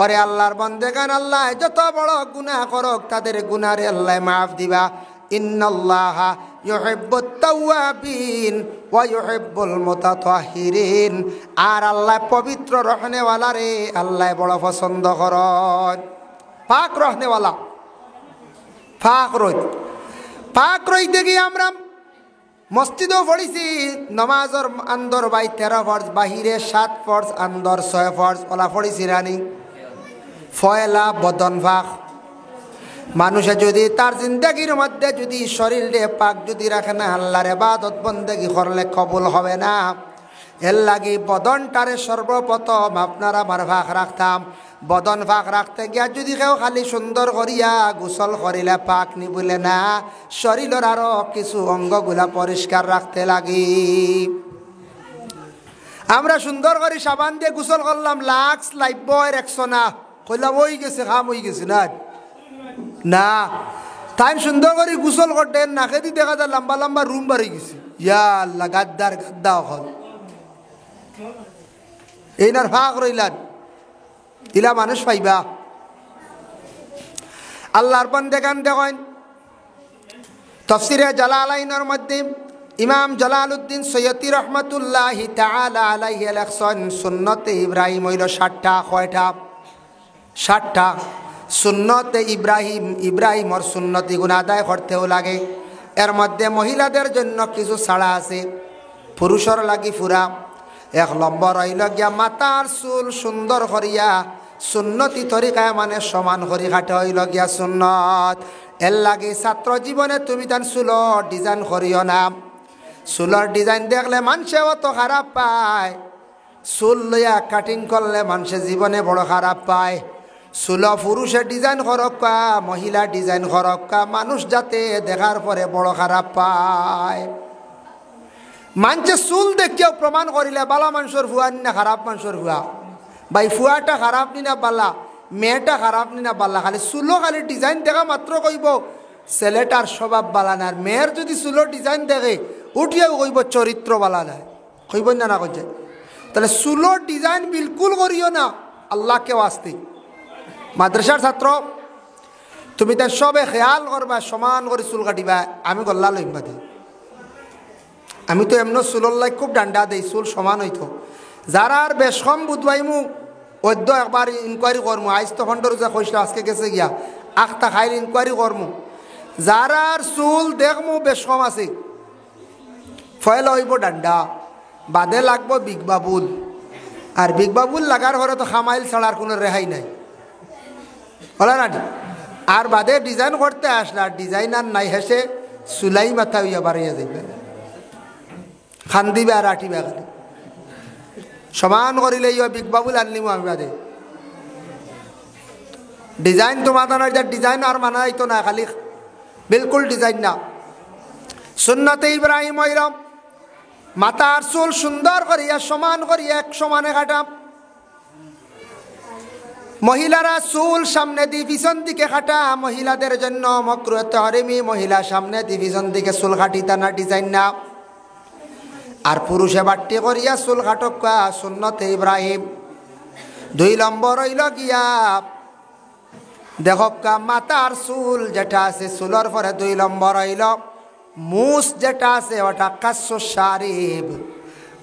ওরে আল্লাহর বান্দাগান, আল্লাহ যত বড় গুনাহ করুক তাদের গুনাহরে আল্লাহ মাফ দিবা। ইন্নাল্লাহা ইউহিব্বুত তাওয়াবিন ওয়া ইউহিব্বুল মুতাতাহহিরিন। আর আল্লাহ পবিত্র রহনেওয়ালারে আল্লাহ বড় পছন্দ করেন। পাক রহনেওয়ালা, পাক রইতে গিয়ে আমরা মসজিদও পড়িছি। নমাজর আন্দর বাই 13 ফরজ, বাহিরে 7 ফরজ, আন্দর 6 ফরজ। ওলা পড়িছি রানি। ফয়লা বদন ভাগ, মানুষে যদি তার জিন্দগির মধ্যে যদি শরীরে পাক যদি রাখে না, আল্লাহর ইবাদত বন্দেগি করলে কবুল হবে না। এর লাগি বদনটারে সর্বপ্রথম আপনারা আমার ভাগ রাখতাম। বদন ভাগ রাখতে গিয়া যদি কেউ খালি সুন্দর করিয়া গোসল করিলে পাক নি বলে না, শরীরের আরো কিছু অঙ্গগুলা পরিষ্কার রাখতে লাগি। আমরা সুন্দর করে সাবান দিয়ে গোসল করলাম, লাক্স লাইব 100 না, কইলাম ওই গেছে খাম হয়ে গেছে না, না তাই সুন্দর করে গোসল করতেন। নাকে দিয়ে দেখা যায় লম্বা লম্বা রুম বাড়ি গেছে। ইয়া আল্লাহ, গাদ্দার গাদ্দা হল এইনার ভাগ রইলান। ইলা মানুষ পাইবা আল্লাহর বান্দাগান। দেখেন তাফসীরে জালালাইনের মধ্যে ইমাম জালালউদ্দিন সৈয়দী রহমাতুল্লাহি তাআলা আলাইহি লেখছেন, সুন্নতে ইব্রাহিম হইল 60টা। কয়টা? 60টা। সুন্নতে ইব্রাহিম, ইব্রাহিমর সুন্নতি গুণ আদায় করতেও লাগে। এর মধ্যে মহিলাদের জন্য কিছু ছাড়া আছে, পুরুষের লাগি ফুরা। 1 নম্বর হইল গিয়া মাতার চুল সুন্দর করিয়া সুন্নতি তরিকায় মানে সমান করি কাটে হইল গিয়া সুন্নত। এর লাগে ছাত্র জীবনে তুমি তার চুলর ডিজাইন করিও না। চুলর ডিজাইন দেখলে মানুষে অত খারাপ পায়, চুল লইয়া কাটিং করলে মানুষে জীবনে বড় খারাপ পায়। চুল পুরুষে ডিজাইন করক্কা, মহিলা ডিজাইন করক্কা, মানুষ যাতে দেখার পরে বড় খারাপ পায়। মানুষে চুল দেখিয়াও প্রমাণ করিলে বালা মানুষের ভুয়া নি না খারাপ মানুষের ভুয়া। ভাই ফুয়াটা খারাপ নি না বালা, মেয়েটা খারাপ নি না বালা, খালি চুলো খালি ডিজাইন দেখা মাত্র কইব ছেলেটার স্বভাব বালা না। আর মেয়ের যদি চুলোর ডিজাইন দেখে উঠিয়াও কইব চরিত্র বালা নাই, কইব না না কইছে। তাহলে চুলোর ডিজাইন বিলকুল করিও না আল্লাহকে ওয়াস্তে। মাদ্রাসার ছাত্র তুমি তার সবে খেয়াল করবা, সমান করে চুল কাটিবা। আমি গল্লা লইম বাদে, আমি তো এমন চুলোর লাই খুব ডান্ডা দেই, চুল সমান হইতো। যারা আর বেশ কম বুধবাইমু অদ্য একবার ইনকোয়ারি করমু। আইজ তো খন্ডর যা কইসা আজকে গেছে গিয়া আখতা খাইল ইনকোয়ারি করমু। যারা আর চুল দেখমু বেশ কম আছে, ফয়লা হইব ডান্ডা, বাদে লাগবো বিগ বাবুল। আর বিগ বাবুল লাগার ঘরে তো খামাইল ছাড়ার কোনো রেহাই নাই, বলা না। আর বাদে ডিজাইন করতে আসলে আর ডিজাইন আর নাই, হেসে চুলাই মাথা হইয়া বাড়িয়া যাইবে, খান দিবে আর আটিবে। খালি সমান করিলে ইয়া বিগ বাবুল আনলিমু আমি বাদে। ডিজাইন তো মাথা নয়, ডিজাইন আর মানা হইতো না, খালি বিলকুল ডিজাইন না। সুন্নতে ইব্রাহিম হইলাম মাথার চুল সুন্দর করিয়া সমান করিয়া এক সমানে কাটাম। মহিলারা চুল সামনে দি পিছন দিকে কাটা মহিলাদের জন্য মাকরুহ তাহরিমি। মহিলা সামনে দি পিছন দিকে চুল কাটিতা না, ডিজাইন না। আর পুরুষে বাট্টি করিয়া চুল কাটকা, সুন্নতে ইব্রাহিম। 2 নম্বর হইল গিয়া দেখকা মাথার চুল যেটা আছে চুলর পরে 2 নম্বর হইল মুস যেটা আছে ওটা কাসু শারিব।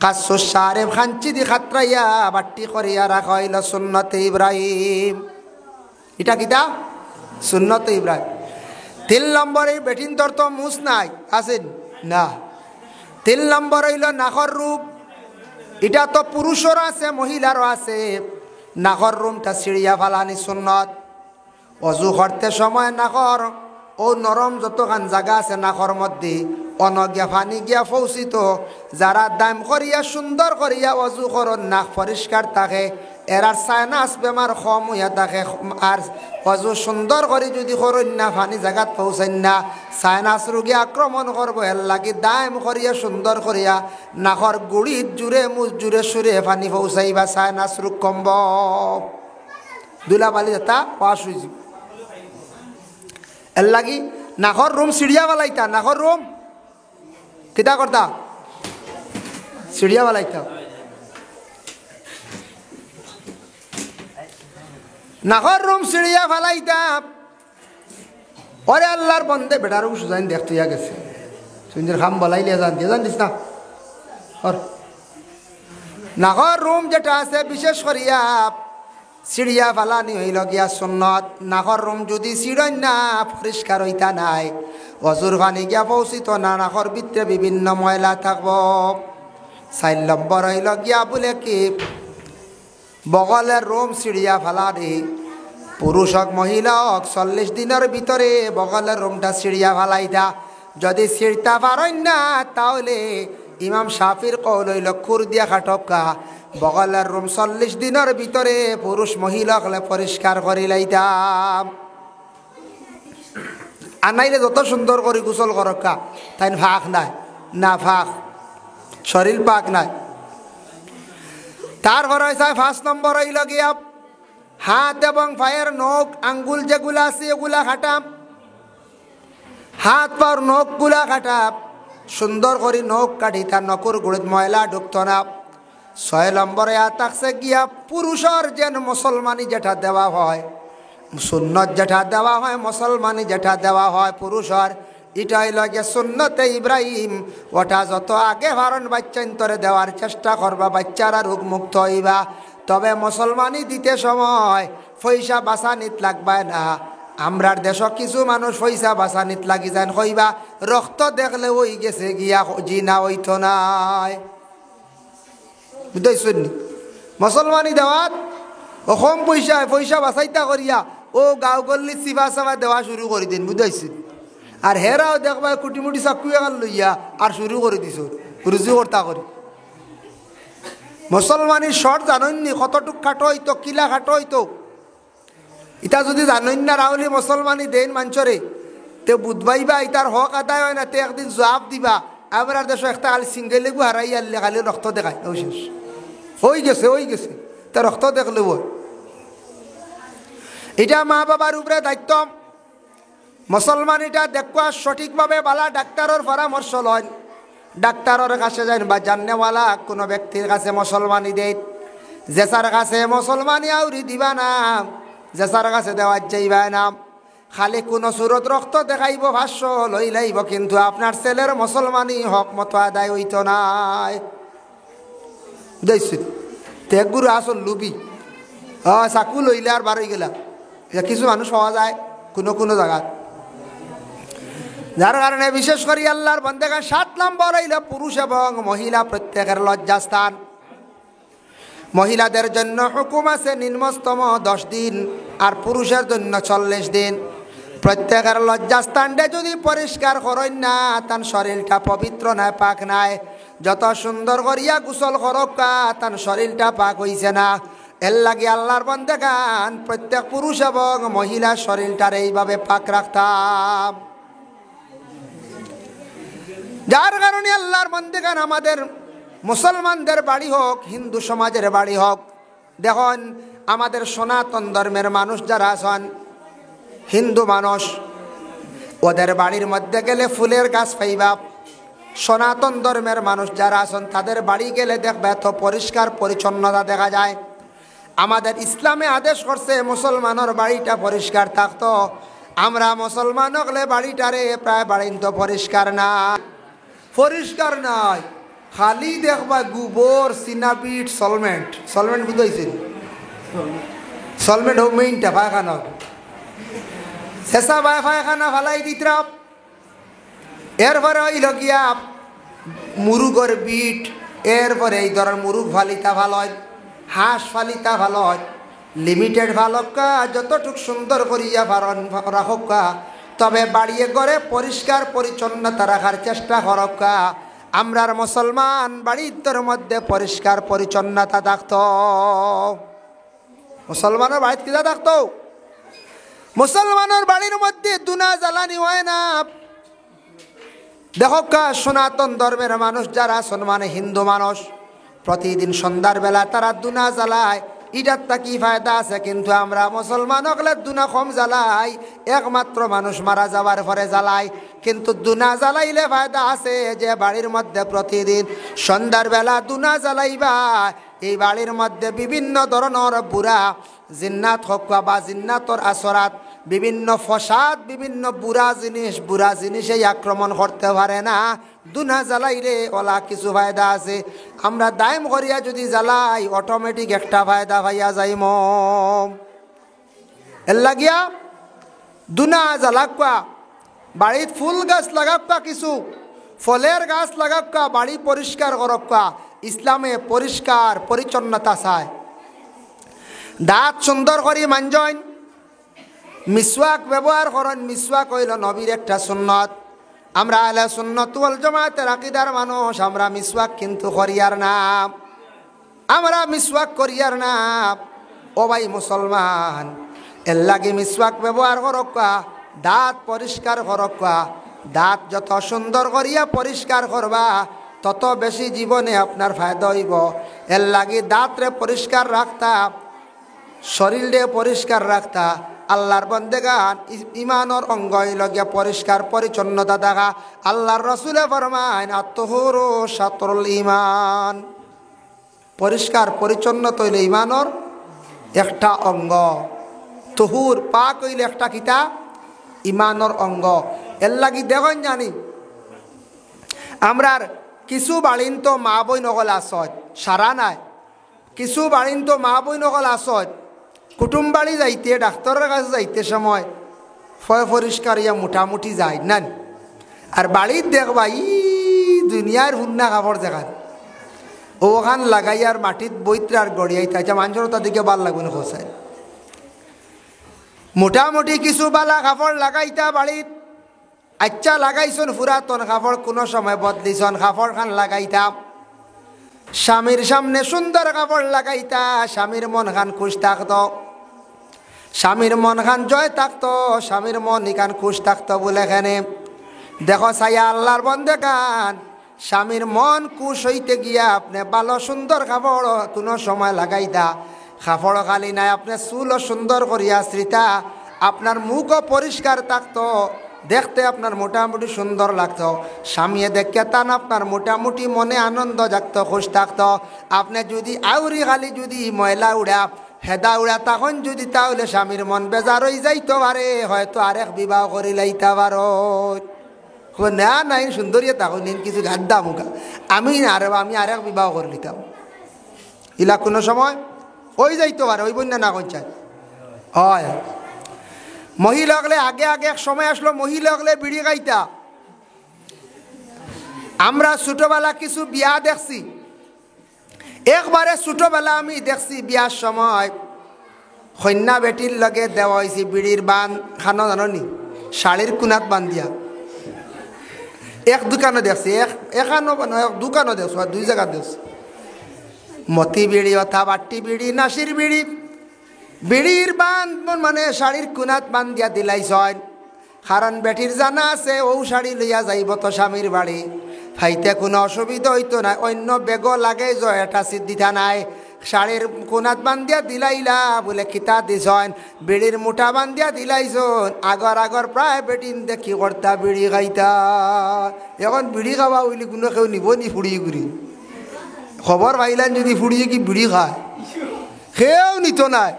কাসু শারিব খাঞ্চি দি খাত্রাইয়া বাট্টি করিয়া রাখা হইল সুন্নতে ইব্রাহিম। এটা কিতা? সুন্নতে ইব্রাহিম। 3 নম্বরে বেটিন তোর তো মুস নাই, আছেন না। 3 নম্বর হইল নাখর রূপ। এটা তো পুরুষেরও আছে মহিলারও আছে। নাখর রুমটা ছিড়িয়া ফালানি সুন্নত। অজু করতে সময় নাখর ও নরম যতখান জায়গা আছে নাখর মধ্যে অনগিয়া ফানি গিয়া পৌঁছিত। যারা দাম করিয়া সুন্দর করিয়া অজু করন নাক পরিষ্কার থাকে, এরার সাইনাস বেমার কম হইয়া থাকে। আর অজু সুন্দর করে যদি করেন না ফানি জায়গাত পৌঁছান না, সাইনাস রোগী আক্রমণ করবো। এর লাগি দাম করিয়া সুন্দর করিয়া নাকর গুড়িত জুড়ে মুজ জুড়ে সুরে ফানি পৌঁছাইবা, সাইনাস রোগ কমব। দুলাবালি যেটা পাশ হয়েছি। এর লাগি নাকর রুম সিঁড়িয়া বালাইতা, নাকর রুম কিতা করতা সিঁড়িয়া বালাইতা। নাহর রুম সিঁড়িয়া ফালাইতা ওরে আল্লাহর বন্দে বেটার সুজাইন দেখতে গেছে সুন্দর খাম বলাইলে জানিস না ওর নাহর রুম যেটা আছে বিশেষ করিয়া সিঁড়িয়া ফালানি হইল গিয়া সুন্নত। নাহর রুম যদি সিঁড়ন না পরিষ্কার হইতা নাই অজুর পানি গিয়া পৌঁছিত না, নাহর ভিতরে বিভিন্ন ময়লা থাকব। 4 নম্বর হইল গিয়া বলে কি বগলের রুম সিঁড়িয়া ফালানি পুরুষ হোক মহিলা হোক 40 দিনের ভিতরে বগলের রুমটা সিঁড়িয়া ফালাইতা। যদি সিঁড়তা পারেন না তাহলে ইমাম শাফির কওল হইল খুর দিয়া খাটকা বগলের রুম 40 দিনের ভিতরে পুরুষ মহিলা হলে পরিষ্কার করি লাইতাম। আর নাইলে যত সুন্দর করে গোসল করকা তাই ফাঁক নাই না ফাঁক শরীর পাক নাই। তারপরে 5 নম্বর হইল গিয়া হাত এবং পায়ের নখ আঙ্গুল যেগুলা আছে এগুলা কাটাম। হাত পার নখগুলা কাটাম সুন্দর করে নখ কাটি তার নখর গুড়িত ময়লা ঢুকত না। 6 নম্বরে থাকছে গিয়া পুরুষের যেন মুসলমানি যেটা দেওয়া হয় সুন্নত যেটা দেওয়া হয় মুসলমানি যেটা দেওয়া হয় পুরুষের এটা হইল গিয়া সুন্নতে ইব্রাহিম। ওটা যত আগে ভারণ বাচ্চান্তরে দেওয়ার চেষ্টা করবা বাচ্চারা রোগ মুক্ত হইবা। তবে মুসলমানি দিতে সময় পয়সা বাঁচানিত লাগবে না। আমরার দেশ কিছু মানুষ পয়সা বাঁচানিত লাগি যান কইবা রক্ত দেখলে ওই গেছে গিয়া জিনা হইতো নাই বুঝতেছেন। মুসলমানি দেওয়াত ও কম পয়সা বাঁচাইতা করিয়া ও গাঁও গল্লি চিবা চাবা দেওয়া শুরু করে দিন বুঝতেছেন। আর হেরাও দেখবা কুটিমুটি চাকুয়া লইয়া আর শুরু করে দিছ রুজু কর্তা করি। মুসলমানির শর্ট জানইনি কতটুক খাটো হইতো কিলা খাটো হইতো ইটা যদি জানইন না রাহুলি মুসলমানি দেন মাঞ্চরে তে বুধবাইবা ইটার হক আদায় হয় না তে একদিন জবাব দিবা। আমরা দেশ একটা খালি সিঙ্গেল লেগু হারাই আনলে খালি রক্ত দেখায় শেষ হয়ে গেছে তা রক্ত দেখলে এটা মা বাবার উপরে দায়িত্ব। মুসলমান এটা দেখবা সঠিকভাবে বালা ডাক্তারের পরামর্শ লয়। ডাক্তারের কাছে যান বা জাননেওয়ালা কোনো ব্যক্তির কাছে মুসলমানি দেয় জেসার কাছে মুসলমানি আউরি দিবা না জেসার কাছে দেওয়া যাইবা না। খালি কোনো সুরত রক্ত দেখাইব ভাষ্য লই লাইব কিন্তু আপনার ছেলের মুসলমানি হক মতো আদায় হইতো নাই দেখছি তেগুরু আসল লুবি চাকু লইলে আর বারই গেলা কিছু মানুষ পাওয়া যায় কোনো জায়গায়। যার কারণে বিশেষ করে আল্লাহর বান্দাগণ 7 নম্বর হইল পুরুষ এবং মহিলা প্রত্যেকের লজ্জাস্থান। মহিলাদের জন্য হুকুম আছে নিম্নতম 10 দিন আর পুরুষের জন্য 40 দিন। প্রত্যেকের লজ্জাস্থানটা যদি পরিষ্কার করেন না তার শরীরটা পবিত্র নাই পাক নাই যত সুন্দর করিয়া গোসল করকা তার শরীরটা পাক হইছে না। এর লাগে আল্লাহর বান্দাগণ প্রত্যেক পুরুষ এবং মহিলার শরীরটার এইভাবে পাক রাখতাম। যার কারণে আল্লাহর বান্দাগণ আমাদের মুসলমানদের বাড়ি হোক হিন্দু সমাজের বাড়ি হোক দেখুন আমাদের সনাতন ধর্মের মানুষ যারা আছেন হিন্দু মানুষ ওদের বাড়ির মধ্যে গেলে ফুলের গাছ পাইবা। সনাতন ধর্মের মানুষ যারা আছেন তাদের বাড়ি গেলে দেখবে এত পরিষ্কার পরিচ্ছন্নতা দেখা যায়। আমাদের ইসলামে আদেশ করছে মুসলমানের বাড়িটা পরিষ্কার থাকতো। আমরা মুসলমান হলে বাড়িটারে প্রায় বাড়ি তো পরিষ্কার নাই খালি দেখবা গোবর সিনাপিট সলমেন্ট বুঝাইছে সলমেন্ট হোক মেইনটা পায়খানা শেষা পায়খানা ফালাই দিতরা। এরপরে হইল গিয়া মুরুগর বিট এরপরে এই ধরনের মুরুগ ফালিতা ভালো হয় হাঁস ফালিতা ভালো হয় লিমিটেড ভালকা যতটুক সুন্দর করিয়া রাখকা তবে বাড়িয়ে ঘরে পরিষ্কার পরিচ্ছন্নতা রাখার চেষ্টা করকা। আমরার মুসলমান বাড়ির মধ্যে পরিষ্কার পরিচ্ছন্নতা থাকতো। মুসলমানের বাড়িতে কিনা থাকতো মুসলমানের বাড়ির মধ্যে দুনা জ্বালানি হয় না। দেখকা সনাতন ধর্মের মানুষ যারা মানে হিন্দু মানুষ প্রতিদিন সন্ধ্যার বেলা তারা দুনা জ্বালায় ইটার তা কি ফায়দা আছে কিন্তু আমরা মুসলমান হলে দুনা কম জ্বালাই একমাত্র মানুষ মারা যাওয়ার পরে জ্বালাই কিন্তু দুনা জ্বালাইলে ফায়দা আছে যে বাড়ির মধ্যে প্রতিদিন সন্ধ্যার বেলা দুনা জ্বালাইবা এই বাড়ির মধ্যে বিভিন্ন ধরনের বুড়া জিন্নাত হকা বা জিন্নাতর আসরাত বিভিন্ন ফসাদ বিভিন্ন বুড়া জিনিসে আক্রমণ করতে পারে না। দুনা জ্বালাইলে ওলা কিছু ফায়দা আছে। আমরা দাইম করিয়া যদি জ্বালাই অটোমেটিক একটা ফায়দা পাইয়া যাইম। এর লাগিয়া দুনা জ্বালাকা বাড়িত ফুল গাছ লাগাক্কা, কিছু ফলের গাছ লাগাক্কা, বাড়ি পরিষ্কার করক্কা। ইসলামে পরিষ্কার পরিচ্ছন্নতা চায়। দাঁত সুন্দর করে মানজইন, মিসওয়াক ব্যবহার করেন। মিসওয়াক হইল নবীর একটা সুন্নত। আমরা আহলে সুন্নাত ওয়াল জামাতের আকীদার মানুষ, আমরা মিসওয়াক কিন্তু করিয়ার না, আমরা মিসওয়াক করিয়ার না। ও ভাই মুসলমান, এর লাগে মিসওয়াক ব্যবহার করক্কা, দাঁত পরিষ্কার করক্কা। দাঁত যত সুন্দর করিয়া পরিষ্কার করবা তত বেশি জীবনে আপনার ফায়দা হইব। এর লাগে দাঁতরে পরিষ্কার রাখতা, শরীরে পরিষ্কার রাখতা। আল্লাহর বন্দেগান ইমানের অঙ্গ লগিয়া পরিষ্কার পরিচ্ছন্নতা থাকা। আল্লাহর রসুলে ফরমায় আত্মহুরু শাতরুল ইমান, পরিষ্কার পরিচ্ছন্নতা হইলে ইমানের একটা অঙ্গ। তহুর পাক হইলে একটা কিতা ইমানের অঙ্গ। এর লাগি দেখুন জানি আমরার কিছু বাড়িন তো মা বই নকল আসত, সারা নাই। কিছু বাড়িন তো মা বই নকল আসত, কুটুম বাড়ি যাইতে ডাক্তারের কাছে যাইতে সময় ফয় পরিষ্কার ইয়া মোটামুটি যায় না। আর বাড়ির দেখবা ই দুনিয়ার হুন্না কাপড় দেখান, ওখান লাগাইয়ার মাটিত বইত্রে আর গড়িয়াই থাকে। মানুষের তাদেরকে ভাল লাগবে না খোঁচায়। মোটামুটি কিছু বালা কাপড় লাগাইতা বাড়িত। আচ্ছা লাগাইছন পুরাতন কাপড়, কোনো সময় বদলিছন কাপড় খান লাগাইতা। স্বামীর সামনে সুন্দর কাপড় লাগাইতা, স্বামীর মন খান খুশ থাকতো, স্বামীর মন খান জয় থাকতো, স্বামীর মন ইখান খুশ থাকতো বলে এখানে দেখো ছায়া আল্লাহর বন্দে গান। স্বামীর মন খুশ হইতে গিয়া আপনি ভালো সুন্দর কাপড় কোনো সময় লাগাইতা। কাপড় খালি নাই, আপনি চুলও সুন্দর করিয়া শ্রিতা, আপনার মুখও পরিষ্কার থাকতো, দেখতে আপনার মোটামুটি সুন্দর লাগতো। স্বামীয়ে দেখতে তান আপনার মোটামুটি মনে আনন্দ জাগতো, খুশ থাকতো। আপনি যদি আউরি খালি যদি ময়লা উড়া হেদা উড়া তখন যদি তাহলে স্বামীর মন বেজার হয়ে যাইতে পারে, হয়তো আরেক বিবাহ করে লাইতে পারো। না নাই সুন্দরিয়া তখন নিন কিছু গাদ্দা মুখা আমি আমি আরেক বিবাহ করে লিতাম। ইলা কোনো সময় ওই যাইতে পারে, ওই বন্যা না কঞ্চায় হয়। মহিলা হলে আগে আগে এক সময় আসলো, মহিলা হলে বিড়ি গাইতা। আমরা ছোটবেলা কিছু বিয়া দেখছি, একবারে ছোটবেলা আমি দেখছি বিয়ার সময় কন্যা বেটির লগে দেওয়া হয়েছে বিড়ির বান খানো জানি শাড়ির কুনাত বান্ধিয়া। এক দোকানে দেখছি, এখানো দোকানও দেখছো, আর দুই জায়গা দেখছি। মতি বিড়ি অথা বাট্টি বিড়ি নাসির বিড়ি, বিড়ির বান মানে শাড়ির কুনাত বান দিয়া দিলাইছ। কারণ বেটির জানা আছে ও শাড়ি লইয়া যাইব তো স্বামীর বাড়ি, ফাইতে কোনো অসুবিধা হইতো না। অন্য বেগ লাগে এটা সিদ্ধিতা নাই, শাড়ির কোনাত বান্ধিয়া দিলাইলা বলে খিতা দিছন, বিড়ির মুঠা বান্ধিয়া দিলাইছন। আগর প্রায় বেটিন দেখি করতা বিড়ি খাইতা। এখন বিড়ি খাওয়া হইলে কোনো কেউ নিব নি ফুড়িয়ে ঘুরি? খবর পাইলেন যদি ফুড়িয়ে কি বিড়ি খায়, কেউ নিত নাই।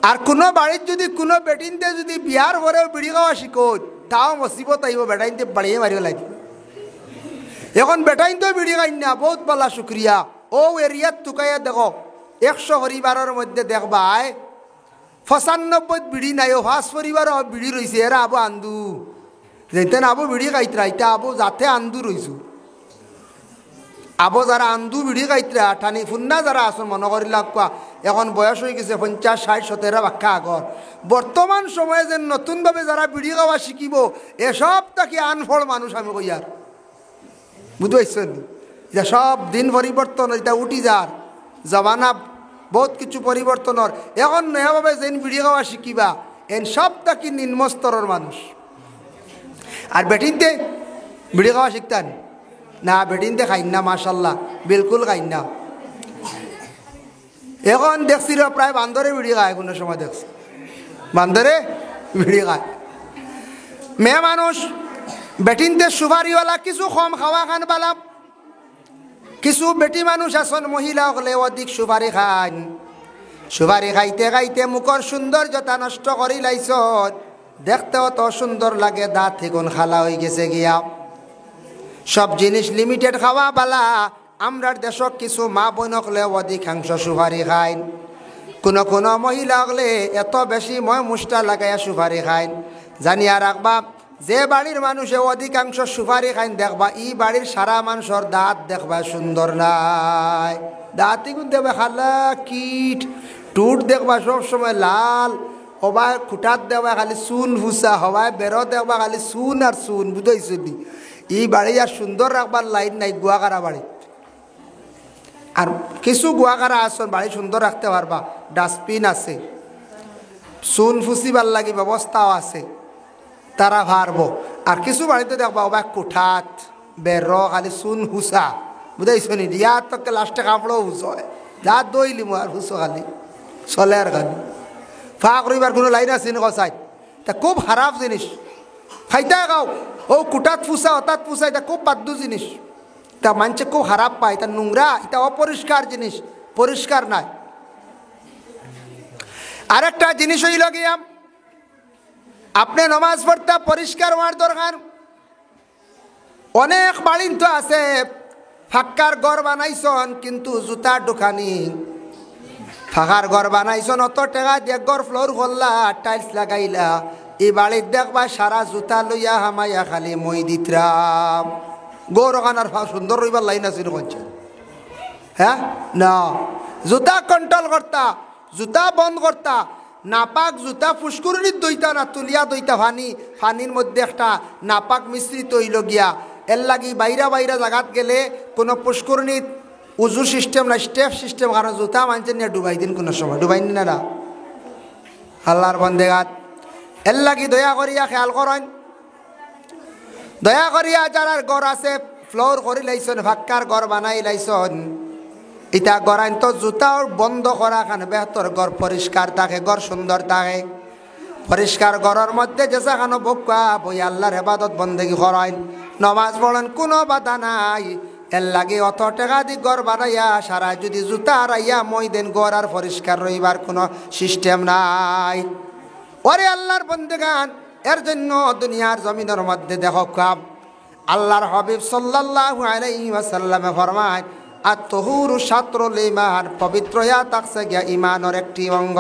আর কোনো বাড়ির যদি কোনো বেটিনতে যদি বিয়ার পরেও বিড়ি খাওয়া শিখোত, তাও মসিবত আইব, বেটাইনতে বাড়িয়ে মারিও লাগবে। এখন বেটাইন তো বিড়ি খাই না, বহুত পালা শুক্রিয়া। ও এরিয়াত তুকাইয়া দেখো 100 পরিবারের মধ্যে দেখবাই 95 বিড়ি নাই, 5 পরিবার বিড়ি রয়েছে। এরা আবু আন্দু যেতেন আবু বিড়ি খাইতরা, ইটা আবু যাতে আন্দু রইছু। আবু যারা আন্দু বিড়ি খাইতরা ঠানি ফুন্না যারা আসুন মনে করিলা কোয়া এখন বয়স হয়ে গেছে 50, 60, 70 বাক্কা আগর। বর্তমান সময়ে যে নতুনভাবে যারা বিড়ি খাওয়া শিখিব এসব তাকে আনফল মানুষ আমি কইয়ার বুঝতে পারছেন। যে সব দিন পরিবর্তন, এটা উঠি যার জমানা বহুত কিছু পরিবর্তনের। এখন নয়াভাবে যেন বিড়ি খাওয়া শিখিবা এন সব তাকে নিম্ন স্তরের মানুষ। আর বেটিনতে বিড়ি খাওয়া শিখতেন না, বেটিনতে খাইন না, মাশাল্লাহ বিলকুল খাইন না। এখন দেখছি প্রায় বান্দরে বিড়ি খায়, কোনো সময় দেখছি বান্দরে বিড়ি খায়। মেয়ে মানুষ বেটিনতে সুপারিওয়ালা কিছু কম খাওয়া খান পালাম, কিছু বেটি মানুষ আছেন মহিলা হলে অধিক সুপারি খান, সুপারি খাইতে খাইতে মুখর সৌন্দর্যতা নষ্ট করি লাইছত, দেখতেও তো সুন্দর লাগে, দাঁত থেকে খালা হয়ে গেছে গিয়া। সব জিনিস লিমিটেড খাওয়া বালা। আমরা দেশক কিছু মা বোন হলে অধিকাংশ সুপারি খায়, কোনো কোনো মহিলা হলে এত বেশি ময় মুষ্টা লাগাইয়া সুপারি খায়। জানিয়া রাখবা, যে বাড়ির মানুষে অধিকাংশ সুপারি খাইন দেখবা ই বাড়ির সারা মানুষের দাঁত দেখবা সুন্দর নাই, দাঁত এগুন দেখবা খালা কিট, টুট দেখবা সবসময় লাল, হবাই খুঁটাত দেখবা খালি চুন ফুসা, হবাই বেরো দেখবা খালি চুন আর চুন, বুঝাইছি। ই বাড়ি আর সুন্দর রাখবার লাইন নাই গুয়াকারা বাড়ি। আর কিছু গুয়াকারা আসন বাড়ি সুন্দর রাখতে পারবা, ডাস্টবিন আছে, চুন ফুসিবার লাগি ব্যবস্থাও আছে, তারা পারবো। আর কিছু বাড়িতে দেখবা ওবা কুঠাত বের খালি চুন হুসা, বুঝাইছ নি, ইয়ার তো লাস্টে কাপড়ও হুস হয়, যা দইলি আর হুসো খালি চলে আর খালি ফা করিবার কোনো লাইন আছে নি কসাই। তা খুব খারাপ জিনিস, খাইতে গাও ও কুটাত ফুসা হঠাৎ ফুসা, এটা খুব বাদ্য জিনিস, তা মানুষে খুব খারাপ পায়, এটা নোংরা, এটা অপরিষ্কার জিনিস, পরিষ্কার নাই। আরেকটা জিনিস হইল গিয়া আপনি নমাজ পড়তে পরিষ্কার হওয়ার দরকার। অনেক বাড়ি তো আছে ফাঁকার ঘর বানাইছন কিন্তু জুতার দোকানি, ফাঁকার ঘর বানাইছন অত টাকা দিয়ে ঘর ফ্লোর করলা, টাইলস লাগাইলা, এই বাড়ির দেখবা সারা জুতা লইয়া হামাইয়া খালি মই দিতরাম, গৌরখানার সুন্দর রইবার লাইন আছে করছে। হ্যাঁ না, জুতা কন্ট্রোল করতা, জুতা বন্ধ করতা, নাপাক জুতা ফুসকুরির দইতা না তুলিয়া দইতা, ফানির মধ্যে একটা নাপাক মিশ্রিত হইল গিয়া। এর লাগি বাইরা বাইরা জায়গাত গেলে কোনো পুষ্করণীর উজু সিস্টেম না, স্টেপ সিস্টেম, কারণ জুতা মানছে নিয়ে ডুবাই দিন, কোনো সময় ডুবাই নি না আল্লাহর বন্দেগাত। এর লাগি দয়া করিয়া খেয়াল করেন, দয়া করিয়া যারা ঘর আছে ফ্লোর করে লাইছন, ফাক্কার ঘর বানাই লাইছন, এটা গড়াইন তো জুতাও বন্ধ করা খান বেহতর, ঘর পরিষ্কার থাকে, ঘর সুন্দর থাকে। পরিষ্কার ঘরের মধ্যে যেসা খানো বকা বই আল্লাহর ইবাদত বন্দেগি করেন, নমাজ পড়েন, কোনো বাধা নাই। এর লাগে অত টাকা দি ঘর বানাইয়া সারা যদি জুতা হারাইয়া মই দেন, ঘর আর পরিষ্কার রইবার কোনো সিস্টেম নাই। ওরে আল্লাহর বন্দেগান, এর জন্য দুনিয়ার জমিনের মধ্যে দেখো কাব আল্লাহর হাবিব সাল্লাল্লাহু আলাইহি ওয়াসাল্লামে ফরমায়, আর তহুর শাত্রুল ঈমান, পবিত্র হইয়া থাকছে গিয়া ঈমানের একটি অঙ্গ।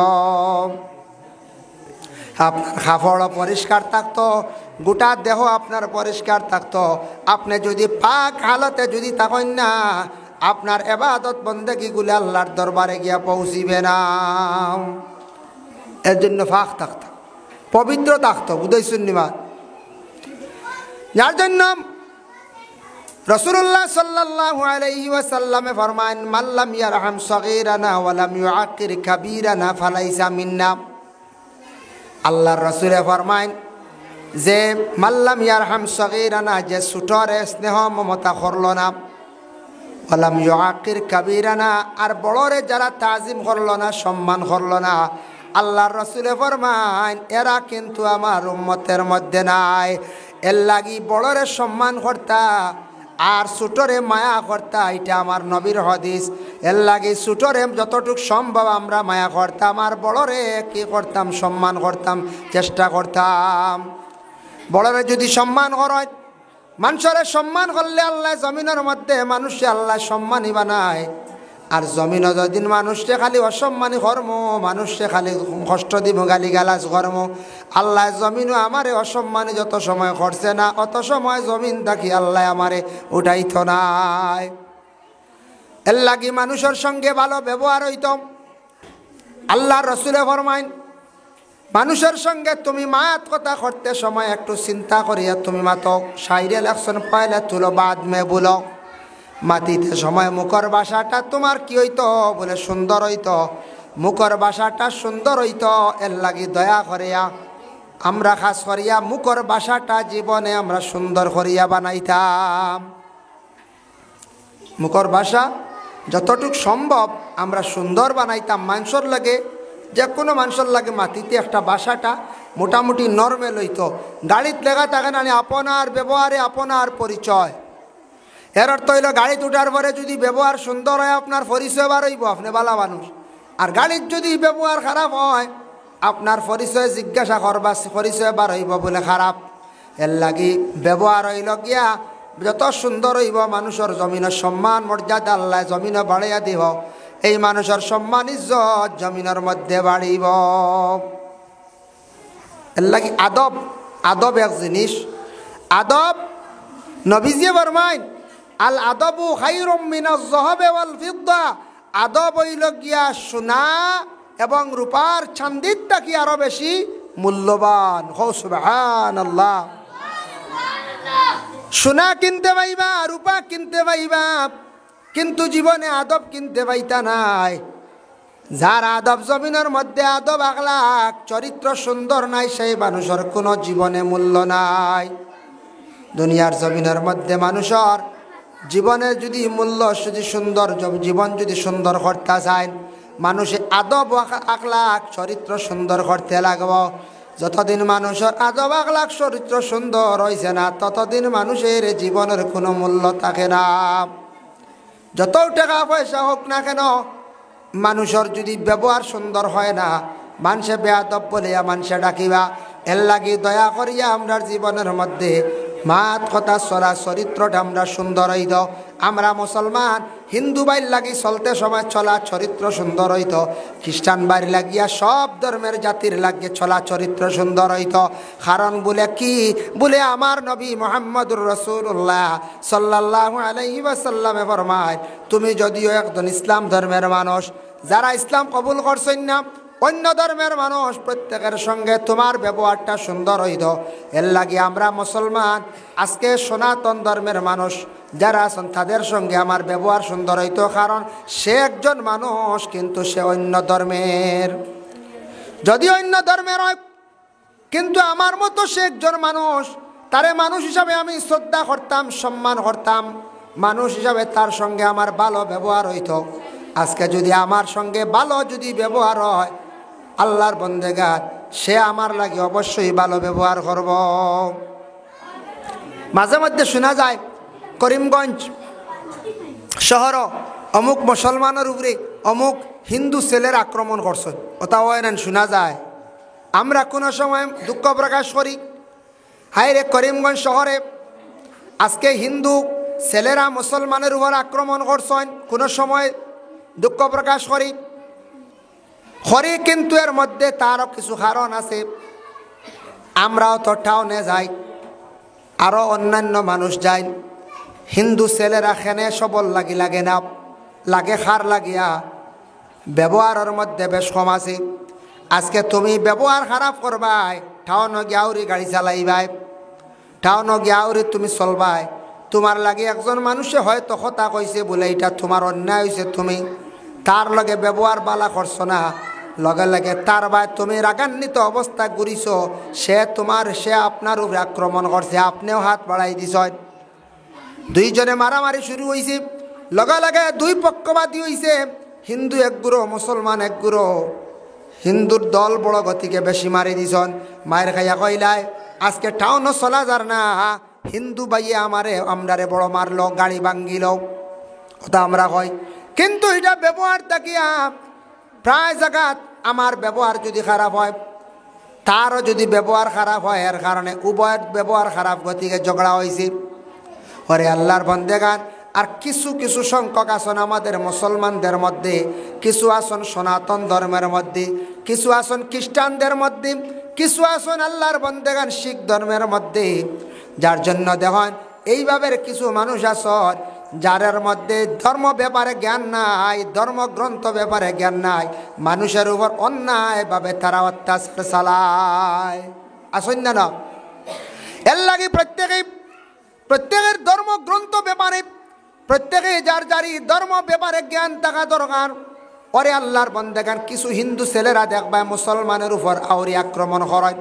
আপনার কাপড় পরিষ্কার থাকতো, গোটা দেহ আপনার পরিষ্কার থাকতো, আপনি যদি পাক হালতে যদি থাকেন না, আপনার ইবাদত বন্দেগিগুলো আল্লাহর দরবারে গিয়া পৌঁছিবে না। এর জন্য পাক থাকতো, পবিত্র থাকতো, বুঝাইছেন নিমা। যার জন্য রাসূলুল্লাহ সাল্লাল্লাহু আলাইহি ওয়াসাল্লামে ফরমান, মাল্লাম ইয়ারহাম সগীরানা ওয়া লাম ইউআক্কির কাবীরানা ফালাইসা মিন্না। আল্লাহর রাসূলে ফরমান যে মাল্লাম ইয়ারহাম সগীরানা, যে ছোটরে স্নেহ মমতা করলো না, ওয়া লাম ইউআক্কির কাবীরানা, আর বড়রে যারা তাজিম করলো না, সম্মান করলো না, আল্লাহর রাসূলে ফরমান এরা কিন্তু আমার উম্মতের মধ্যে নাই। এর লাগি বড়রে সম্মান করতা আর ছোটরে মায়া করতা, এটা আমার নবীর হাদিস। এর লাগে ছোটরে যতটুকু সম্ভব আমরা মায়া করতাম, আর বড়রে কি করতাম, সম্মান করতাম, চেষ্টা করতাম। বড়রে যদি সম্মান করেন, মানুষের সম্মান করলে আল্লাহ জমিনের মধ্যে মানুষে আল্লাহ সম্মানই বানায়। আর জমিনও যদি মানুষকে খালি অসম্মানী কর্ম, মানুষকে খালি কষ্ট দিব, গালি গালাজ কর্ম, আল্লাহ জমিনও আমারে অসম্মানী যত সময় করছে না, অত সময় জমিন থাকি আল্লাহ আমারে উঠাইত নাই। এর লাগি মানুষের সঙ্গে ভালো ব্যবহার হইত। আল্লাহর রাসূলে ফরমাইন, মানুষের সঙ্গে তুমি মায়াত কথা করতে সময় একটু চিন্তা করিয়া তুমি মাতো, শাইরে লেখছেন পয়লা তুলো বাদ মে বলো, মাটিতে সময় মুখর ভাষাটা তোমার কি হইতো, বলে সুন্দর হইতো, মুখর ভাষাটা সুন্দর হইতো। এর লাগি দয়া করিয়া আমরা খাস করিয়া মুখর ভাষাটা জীবনে আমরা সুন্দর করিয়া বানাইতাম। মুখর ভাষা যতটুক সম্ভব আমরা সুন্দর বানাইতাম। মানুষের লাগে, যে কোনো মানুষের লাগে মাটিতে একটা ভাষাটা মোটামুটি নর্মেল হইতো। গাড়িত লেখা থাকে না আপনার ব্যবহারে আপনার পরিচয়, এর অর্থ হইল গাড়ি উঠার পরে যদি ব্যবহার সুন্দর হয় আপনার পরিচয় বার হইব আপনি ভালো মানুষ, আর গাড়ির যদি ব্যবহার খারাপ হয় আপনার পরিচয় জিজ্ঞাসা করবা পরিচয় বার হইব বলে খারাপ। এর লাগি ব্যবহার হইল গিয়া যত সুন্দর হইব মানুষের জমিনের সম্মান মর্যাদা আল্লাহ জমিনে বাড়াইয়া দিব, এই মানুষের সম্মান ইজ্জত জমিনের মধ্যে বাড়িব। এর লাগি আদব, আদব এক জিনিস। আদব নবীজি ফরমায় আল আদবু খায়রুম মিনাজ যাহাবি ওয়াল ফিদ্দা, আদব হইল গিয়া সোনা এবং রূপার চান্দির কি আরো বেশি মূল্যবান। হো সুবহানাল্লাহ। সোনা কিনতে পাইবা, রূপা কিনতে পাইবা, কিন্তু জীবনে আদব কিনতে পাইতা নাই। যার আদব জমিনের মধ্যে আদব আখলাক চরিত্র সুন্দর নাই, সেই মানুষের কোনো জীবনে মূল্য নাই। দুনিয়ার জমিনের মধ্যে মানুষের জীবনে যদি মূল্য যদি সুন্দর জীবন যদি সুন্দর করতে চায়, মানুষের আদব আখলাক চরিত্র সুন্দর করতে লাগব। যতদিন মানুষের আদব আখলাক চরিত্র সুন্দর হয়েছে না, ততদিন মানুষের জীবনের কোনো মূল্য থাকে না। যত টাকা পয়সা হোক না কেন, মানুষের যদি ব্যবহার সুন্দর হয় না, মানুষে বেয়াদব বলিয়া মানুষে ডাকিবা। এর লাগি দয়া করিয়া আমরা জীবনের মধ্যে মাত কথা চলা চরিত্রটা আমরা সুন্দর হইত। আমরা মুসলমান হিন্দু বাইর লাগি চলতে সময় চলা চরিত্র সুন্দর হইত, খ্রিস্টান বাইর লাগিয়া সব ধর্মের জাতির লাগিয়ে চলা চরিত্র সুন্দর হইত। কারণ বলে কি, বলে আমার নবী মুহাম্মদুর রাসূলুল্লাহ সাল্লাল্লাহু আলাইহি ওয়াসাল্লামে ফরমায়, তুমি যদিও একজন ইসলাম ধর্মের মানুষ, যারা ইসলাম কবুল করছেন না অন্য ধর্মের মানুষ, প্রত্যেকের সঙ্গে তোমার ব্যবহারটা সুন্দর হইত। এর লাগে আমরা মুসলমান আজকে সনাতন ধর্মের মানুষ যারা আছেন তাদের সঙ্গে আমার ব্যবহার সুন্দর হইত, কারণ সে একজন মানুষ কিন্তু সে অন্য ধর্মের। যদি অন্য ধর্মের হয় কিন্তু আমার মতো সে একজন মানুষ, তারে মানুষ হিসাবে আমি শ্রদ্ধা করতাম, সম্মান করতাম, মানুষ হিসাবে তার সঙ্গে আমার ভালো ব্যবহার হইত। আজকে যদি আমার সঙ্গে ভালো যদি ব্যবহার হয়, আল্লাহর বন্দেগার সে আমার লাগে অবশ্যই ভালো ব্যবহার করব। মাঝে মধ্যে শোনা যায় করিমগঞ্জ শহর অমুক মুসলমানের উপরে অমুক হিন্দু ছেলের আক্রমণ করছে, ওটা হয় না শোনা যায়। আমরা কোনো সময় দুঃখ প্রকাশ করি, হায় রে করিমগঞ্জ শহরে আজকে হিন্দু ছেলেরা মুসলমানের উপর আক্রমণ করছেন, কোনো সময় দুঃখ প্রকাশ করি। কিন্তু এর মধ্যে তারও কিছু কারণ আছে। আমরাও তো টাউনে যাই, আরও অন্যান্য মানুষ যায়, হিন্দু ছেলেরা খেনে সবল লাগে না, লাগে খার লাগিয়া ব্যবহারের মধ্যে বেশ কম আছে। আজকে তুমি ব্যবহার খারাপ করবাই, টাউনে গিয়াউরি গাড়ি চালাইবাই, টাউনে গিয়াউরি তুমি চলবাই, তোমার লাগে একজন মানুষে হয়তো কথা কইছে বলে এটা তোমার অন্যায় হয়েছে, তুমি তার লগে ব্যবহার বালা করছো না, লগে লগে তার ভাই তুমি রাগান্বিত অবস্থা ঘুরিছ, সে আপনার উপরে আক্রমণ করছে, আপনিও হাত বাড়াই দিছ, দুইজনে মারামারি শুরু হয়েছে, লগে লগে দুই পক্ষবাদী হয়েছে, হিন্দু এক গুরো মুসলমান এক গুরো। হিন্দুর দল বড় গতিকে বেশি মারি দিছন, মায়ের খাইয়া কইলাই আজকে টাউনও চলা যার না, হিন্দু বাইয়ে আমরারে বড় মারলো, গাড়ি ভাঙ্গিল, কথা আমরা কই। কিন্তু এটা ব্যবহার দেখিয়া প্রায় জায়গাত আমার ব্যবহার যদি খারাপ হয়, তারও যদি ব্যবহার খারাপ হয়, এর কারণে উভয়ের ব্যবহার খারাপ গতিকে ঝগড়া হয়েছে। ওরে আল্লাহর বন্দেগান, আর কিছু কিছু সংখ্যক আসন আমাদের মুসলমানদের মধ্যে, কিছু আসন সনাতন ধর্মের মধ্যে, কিছু আসন খ্রিস্টানদের মধ্যে, কিছু আসন আল্লাহর বন্দেগান শিখ ধর্মের মধ্যে। যার জন্য দেখুন এইভাবে কিছু মানুষ আসন যার মধ্যে ধর্ম ব্যাপারে জ্ঞান নাই, ধর্মগ্রন্থ ব্যাপারে জ্ঞান নাই, মানুষের উপর অন্যায়ভাবে তারা অত্যাচার চালায়। আসুন না, এর লাগে প্রত্যেকের ধর্মগ্রন্থ ব্যাপারে, প্রত্যেকে যার যারই ধর্ম ব্যাপারে জ্ঞান থাকা দরকার। ওরে আল্লাহর বন্দেগান, কিছু হিন্দু ছেলেরা দেখবা মুসলমানের উপর আউরি আক্রমণ করায়,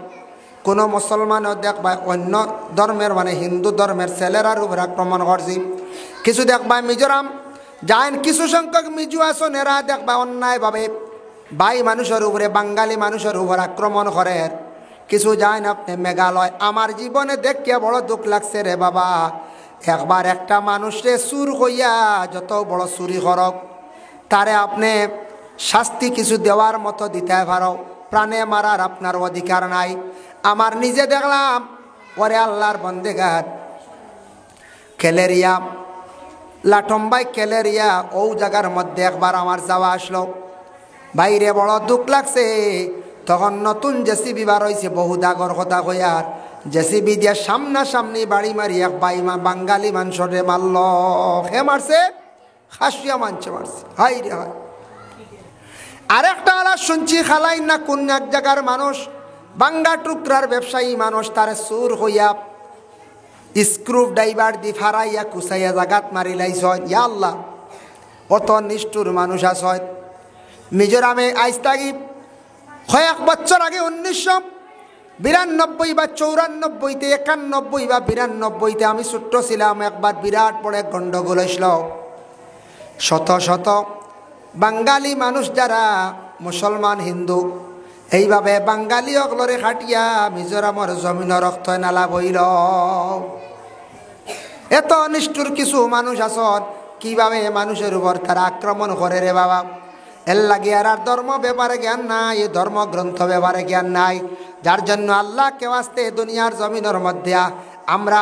কোনো মুসলমানও দেখবা অন্য ধর্মের মানে হিন্দু ধর্মের ছেলেরার উপর আক্রমণ করছি। কিছু দেখবা মিজোরাম যাইন, কিছু সংখ্যক মিজু আসন এরা দেখবা অন্যায়ভাবে বাই মানুষের উপরে, বাঙালি মানুষের উপর আক্রমণ করে। কিছু যাইন আপনি মেঘালয়, আমার জীবনে দেখিয়া বড় দুঃখ লাগছে রে বাবা, একবার একটা মানুষে চুর কইয়া যত বড় চুরি করক তারে আপনি শাস্তি কিছু দেওয়ার মতো দিতে পারো, প্রাণে মারার আপনার অধিকার নাই। আমার নিজে দেখলাম ওরে আল্লাহর বন্দেগার ক্যালেরিয়া লাটম্বাই ক্যালেরিয়া ও জায়গার মধ্যে একবার আমার যাওয়া আসলো, বাইরে বড় দুঃখ লাগছে। তখন নতুন জেসিবি বার হয়েছে, বহু দাগর কথা কইয়ার জেসিবি দিয়ে সামনাসামনি বাড়ি মারি এক বাঙালি মানুষরে মারল। হে মারছে, খাসিয়া মানছে মারছে, হাই রে হাই। আরেকটা আলাদা শুনছি খালাই না কোন এক জায়গার মানুষ, বাঙ্গা টুকরার ব্যবসায়ী মানুষ, তার সুর হইয়া স্ক্রু ড্রাইভার দি ফারাইয়া কুচাইয়া জাগাত মারি লাইছ। ইয়া আল্লাহ, অত নিষ্ঠুর মানুষ আছে। মিজোরামে আইজ থাকি কয়েক বছর আগে 1992 বা 94তে 91 বা 92তে আমি ছোট্ট ছিলাম, একবার বিরাট বড় এক গন্ডগোল হয়েছিল। শত শত বাঙালি মানুষ যারা মুসলমান হিন্দু এইভাবে বাঙালি অগলরে খাটিয়া মিজোরামের জমিন রক্ত নালা বইল। এত নিষ্ঠুর কিছু মানুষ আসন, কিভাবে মানুষের উপর তারা আক্রমণ করে রে বাবা। এর লাগে আর ধর্ম ব্যাপারে জ্ঞান নাই, ধর্মগ্রন্থ ব্যাপারে জ্ঞান নাই, যার জন্য আল্লাহ কেউ আসতে দুনিয়ার জমিনের মধ্যে আমরা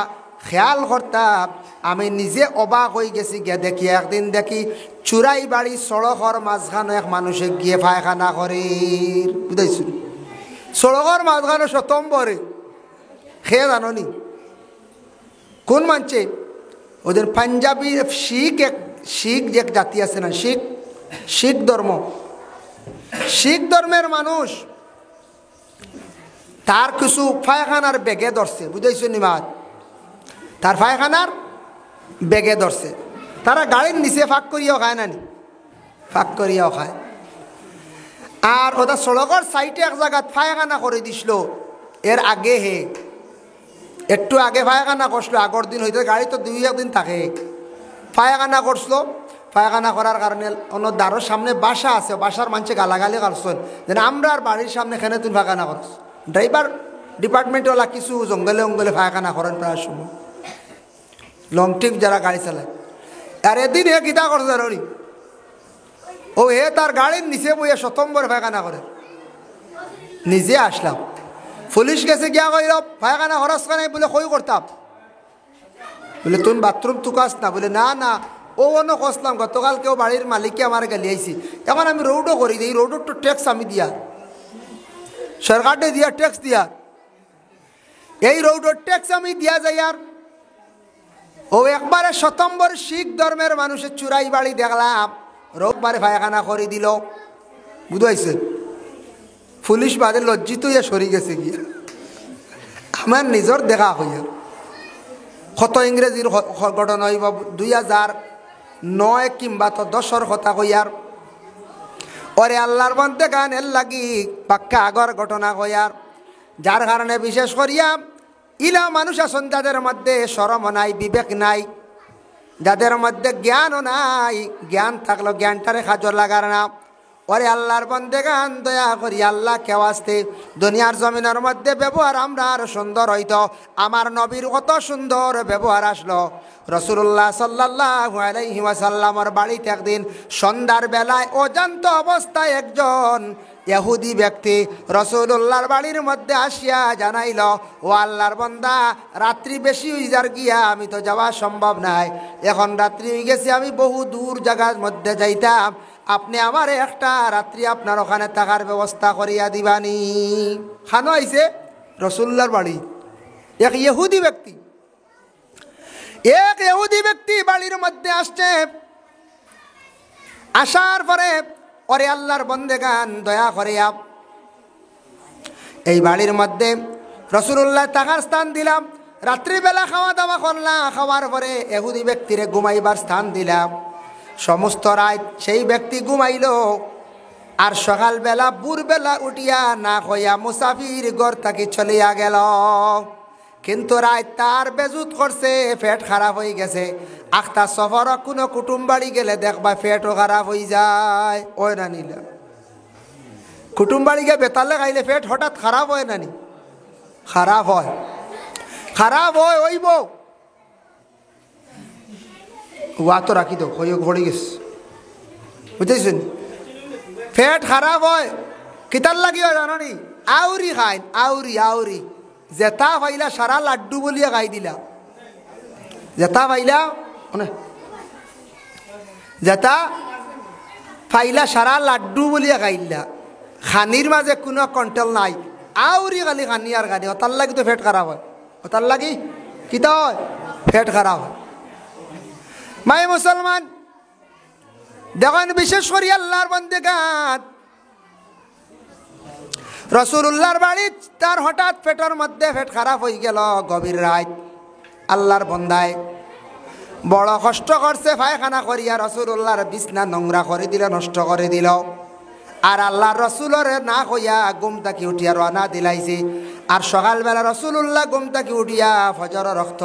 খেয়াল করতাম। আমি নিজে অবাক হয়ে গেছি গিয়ে দেখি, একদিন দেখি চুরাই বাড়ি সড়কর মাঝখানে এক মানুষে গিয়ে পায়খানা করে, বুঝাইছি সড়কর মাঝখানে সতম্বরে। খেয়ে জানি কোন মানছে? ওদের পাঞ্জাবি শিখ যে জাতি আছে না, শিখ ধর্ম, শিখ ধর্মের মানুষ তার কিছু পায়খানার বেগে ধরছে, বুঝাইছো নিমাত, তার পায়খানার বেগে ধরছে। তারা গাড়ির নিচে ফাঁক করিয়াও খায় নানি, ফাঁক করিয়াও খায়। আর ওটা সড়কের সাইডে এক জায়গায় পায়খানা করে দিছিল। এর আগে একটু আগে পায়খানা করছিল, আগের দিন হইতে গাড়ি তো 2-1 দিন থাকে, পায়খানা করছিল। পায়খানা করার কারণে অন্য দ্বারের সামনে বাসা আছে, বাসার মানুষে গালাগালি করছেন যেন আমরা আর বাড়ির সামনে এখানে তুমি পায়খানা করছ। ড্রাইভার ডিপার্টমেন্টওয়ালা কিছু জঙ্গলে অঙ্গলে পায়খানা করেন প্রায় সময়, লং ট্রিপ যারা গাড়ি চালায়। আর এদিন গীতা করছে রনি, ও তার গাড়ির নিচে বইয়ে সতম্বর পায়খানা করে। নিজে আসলাম, পুলিশ গেছে গিয়া কইল পায়খানা খরচ নাই বলে কই করতাম, বলে তুমি বাথরুম তুকাস না, বলে না না ও অন্য কষলাম, গতকাল কেউ বাড়ির মালিককে আমার গালি আইছি, এখন আমি রোডও করি দিই, রোডের তো ট্যাক্স আমি দিয়া, সরকারকে দিয়া ট্যাক্স দিয়া, এই রোডের ট্যাক্স আমি দিয়া যাই। আর ও একবারে সতম্বর শিখ ধর্মের মানুষের চুরাই বাড়ি দেখলাম, রোববারে পায়খানা করে দিল, বুঝাইছে। পুলিশ বাদে লজ্জিত হইয়া সরি গেছে গিয়া, আমার নিজের দেখা হইয়া। কত ইংরেজির ঘটনা হইব 2009 কিংবা তো 10 কথা কইয়ার। ওরে আল্লাহর বন্দে গানের লাগি পাক্কা আগর ঘটনা কইয়ার, যার কারণে বিশেষ করিয়া ইলা মানুষ আছেন যাদের মধ্যে শরম নাই, বিবেক নাই, যাদের মধ্যে জ্ঞানও নাই, জ্ঞান থাকলো জ্ঞানটারে কাজর লাগার না। ওরে আল্লাহর বন্দেগান দয়া করি আল্লাহ কেউ আসতে দুনিয়ার জমিনের মধ্যে ব্যবহার আমরা আরো সুন্দর হইতো। আমার নবীর কত সুন্দর ব্যবহার আসলো। রাসূলুল্লাহ সাল্লাল্লাহু আলাইহি ওয়াসাল্লামের বাড়িতে একদিন সন্ধ্যার বেলায় অজান্ত অবস্থায় একজন ইহুদি ব্যক্তি রাসূলুল্লাহর বাড়ির মধ্যে আসিয়া জানাইল, ও আল্লাহর বান্দা, রাত্রি বেশি হয়ে যার গিয়া আমি তো যাওয়া সম্ভব নাই, এখন রাত্রি হয়ে গেছে, আমি বহু দূর জায়গার মধ্যে যাইতাম, আপনি আমার একটা রাত্রি আপনার ওখানে থাকার ব্যবস্থা করিয়া দিবানি। খানো আইছে রাসূলুল্লাহর বাড়ি এক ইহুদি ব্যক্তি, বাড়ির মধ্যে আসছে। আসার পরে ওরে আল্লাহর বন্দেগান দয়া করিয়া এই বাড়ির মধ্যে রাসূলুল্লাহ থাকার স্থান দিলাম। রাত্রিবেলা খাওয়া দাওয়া করলাম, খাওয়ার পরে ইহুদি ব্যক্তিরে ঘুমাইবার স্থান দিলাম। সমস্ত রাত সেই ব্যক্তি ঘুমাইল, আর সকালবেলা ভোরবেলা উঠিয়া না হইয়া মুসাফির ঘর থেকে চলিয়া গেল। কিন্তু রাত তার বেজুত করছে, পেট খারাপ হয়ে গেছে। আখতা সফর কোনো কুটুম বাড়ি গেলে দেখবা পেটও খারাপ হয়ে যায়, ওই না নিলে কুটুম বাড়ি গিয়ে বেতালে খাইলে পেট হঠাৎ খারাপ হয় না, খারাপ হয়, খারাপ হয়। ওইব ওয়া তো রাখি তো ঘড়ি গেছে বুঝতেছেন। পেট খারাপ হয় কিতার লাগিও জানো নি? আউরি খাই আউরি জেতা পাইলা সারা লাড্ডু বলিয়া খাই দিলা। জেতা পাইলা জেতা পাইলা সারা লাড্ডু বলিয়া খাইলা। খানির মাঝে কোনো কন্ট্রোল নাই, আউরি খালি খানি আর খানি। ওতার লাগি তো পেট খারাপ হয়, ওতার লাগি কিতা হয়? পেট খারাপ হয়। মাই মুসলমান দেখেন, বিশেষ করে আল্লাহর বান্দাগান রাসূলুল্লাহর বাড়ি তার হঠাৎ পেটের মধ্যে পেট খারাপ হয়ে গেল। গভীর রাত আল্লাহর বন্দায় বড় কষ্ট করছে, পায়খানা করিয়া রাসূলুল্লাহর বিছনা নোংরা করে দিল, নষ্ট করে দিল। আর আল্লাহর রাসূলের না কইয়া ঘুম থেকে উঠিয়া রওনা দিলাইছে। আর সকালবেলা রাসূলুল্লাহ ঘুম থেকে উঠিয়া ফজর রক্ত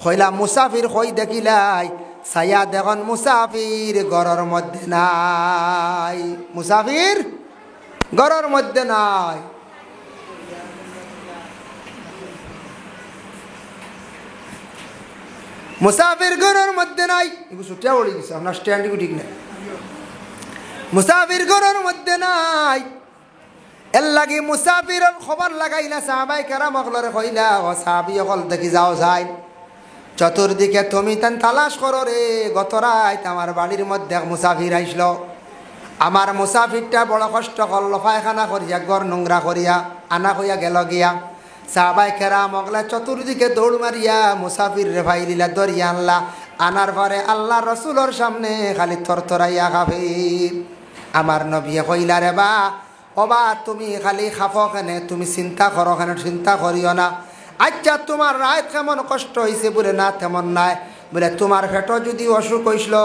হইলা মুসাফির হই দেখিলাই। ছায়া দেখুন মুসাফির ঘরের মধ্যে নাই, মুসাফির ঘরের মধ্যে নাই। মুসাফির ঘরের মধ্যে নাই, ছুটিয়া উড়ে গেছে, আপনার স্ট্যান্ডিং ঠিক নাই। মুসাফির ঘরের মধ্যে নাই, এর লাগি মুসাফিরের খবর লাগাইলা সাহাবায়ে কেরাম হলরে কইলা, ও সাহাবী হল দেখি যাও যাই চতুর্দিকে তুমি তেন তালাশ করো রে। গত রাত আমার বাড়ির মধ্যে মুসাফির আইসল। আমার মুসাফিরটা বড় কষ্ট করল, পায়খানা করিয়া ঘর নোংরা করিয়া আনা হইয়া গেল গিয়া। সাহাবায়ে কেরাম হগলা চতুর্দিকে দৌড় মারিয়া মুসাফির রে ভাইলিলা ধরিয়া আনলা। আনার পরে আল্লাহ রসুলের সামনে খালি থরথরাইয়া কাফির। আমার নবী কইলা রে বা ওবা তুমি খালি খাফো কেনে, তুমি চিন্তা করো কেন? চিন্তা করিও না। আচ্ছা তোমার রাত কেমন কষ্ট হয়েছে? বলে না তেমন নাই। বলে তোমার পেটও যদি অসুখ হইছিল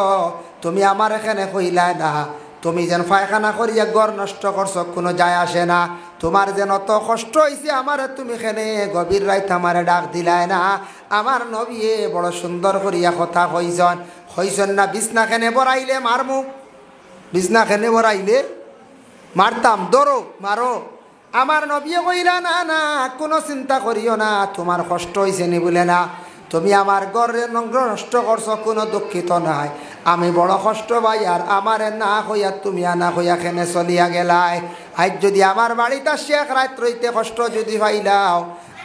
তুমি আমার এখানে কইলা না। তুমি যেন পায়খানা করিয়া ঘর নষ্ট করছো কোনো যায় আসে না। তোমার যেন অত কষ্ট হয়েছে আমারে তুমি এখানে গভীর রাত আমারে ডাক দিলাই না। আমার নবী বড় সুন্দর করিয়া কথা কইছেন না, বিছনা খেনে বড়াইলে মারমু, বিছনা খেনে বড়াইলে মারতাম, ধরো মারো। আমার নবী কইলা না না কোনো চিন্তা করিও না, তোমার কষ্ট হয়েছে নি বলে না, তুমি আমার ঘরের নষ্ট করছো কোনো দুঃখিত নাই। আমি বড় কষ্ট ভাই, আর আমারে না হইয়া তুমি আনা হইয়া খেনে চলিয়া গেলাই। আজ যদি আমার বাড়িতে শেখ রাত রইতে কষ্ট যদি পাইলাও,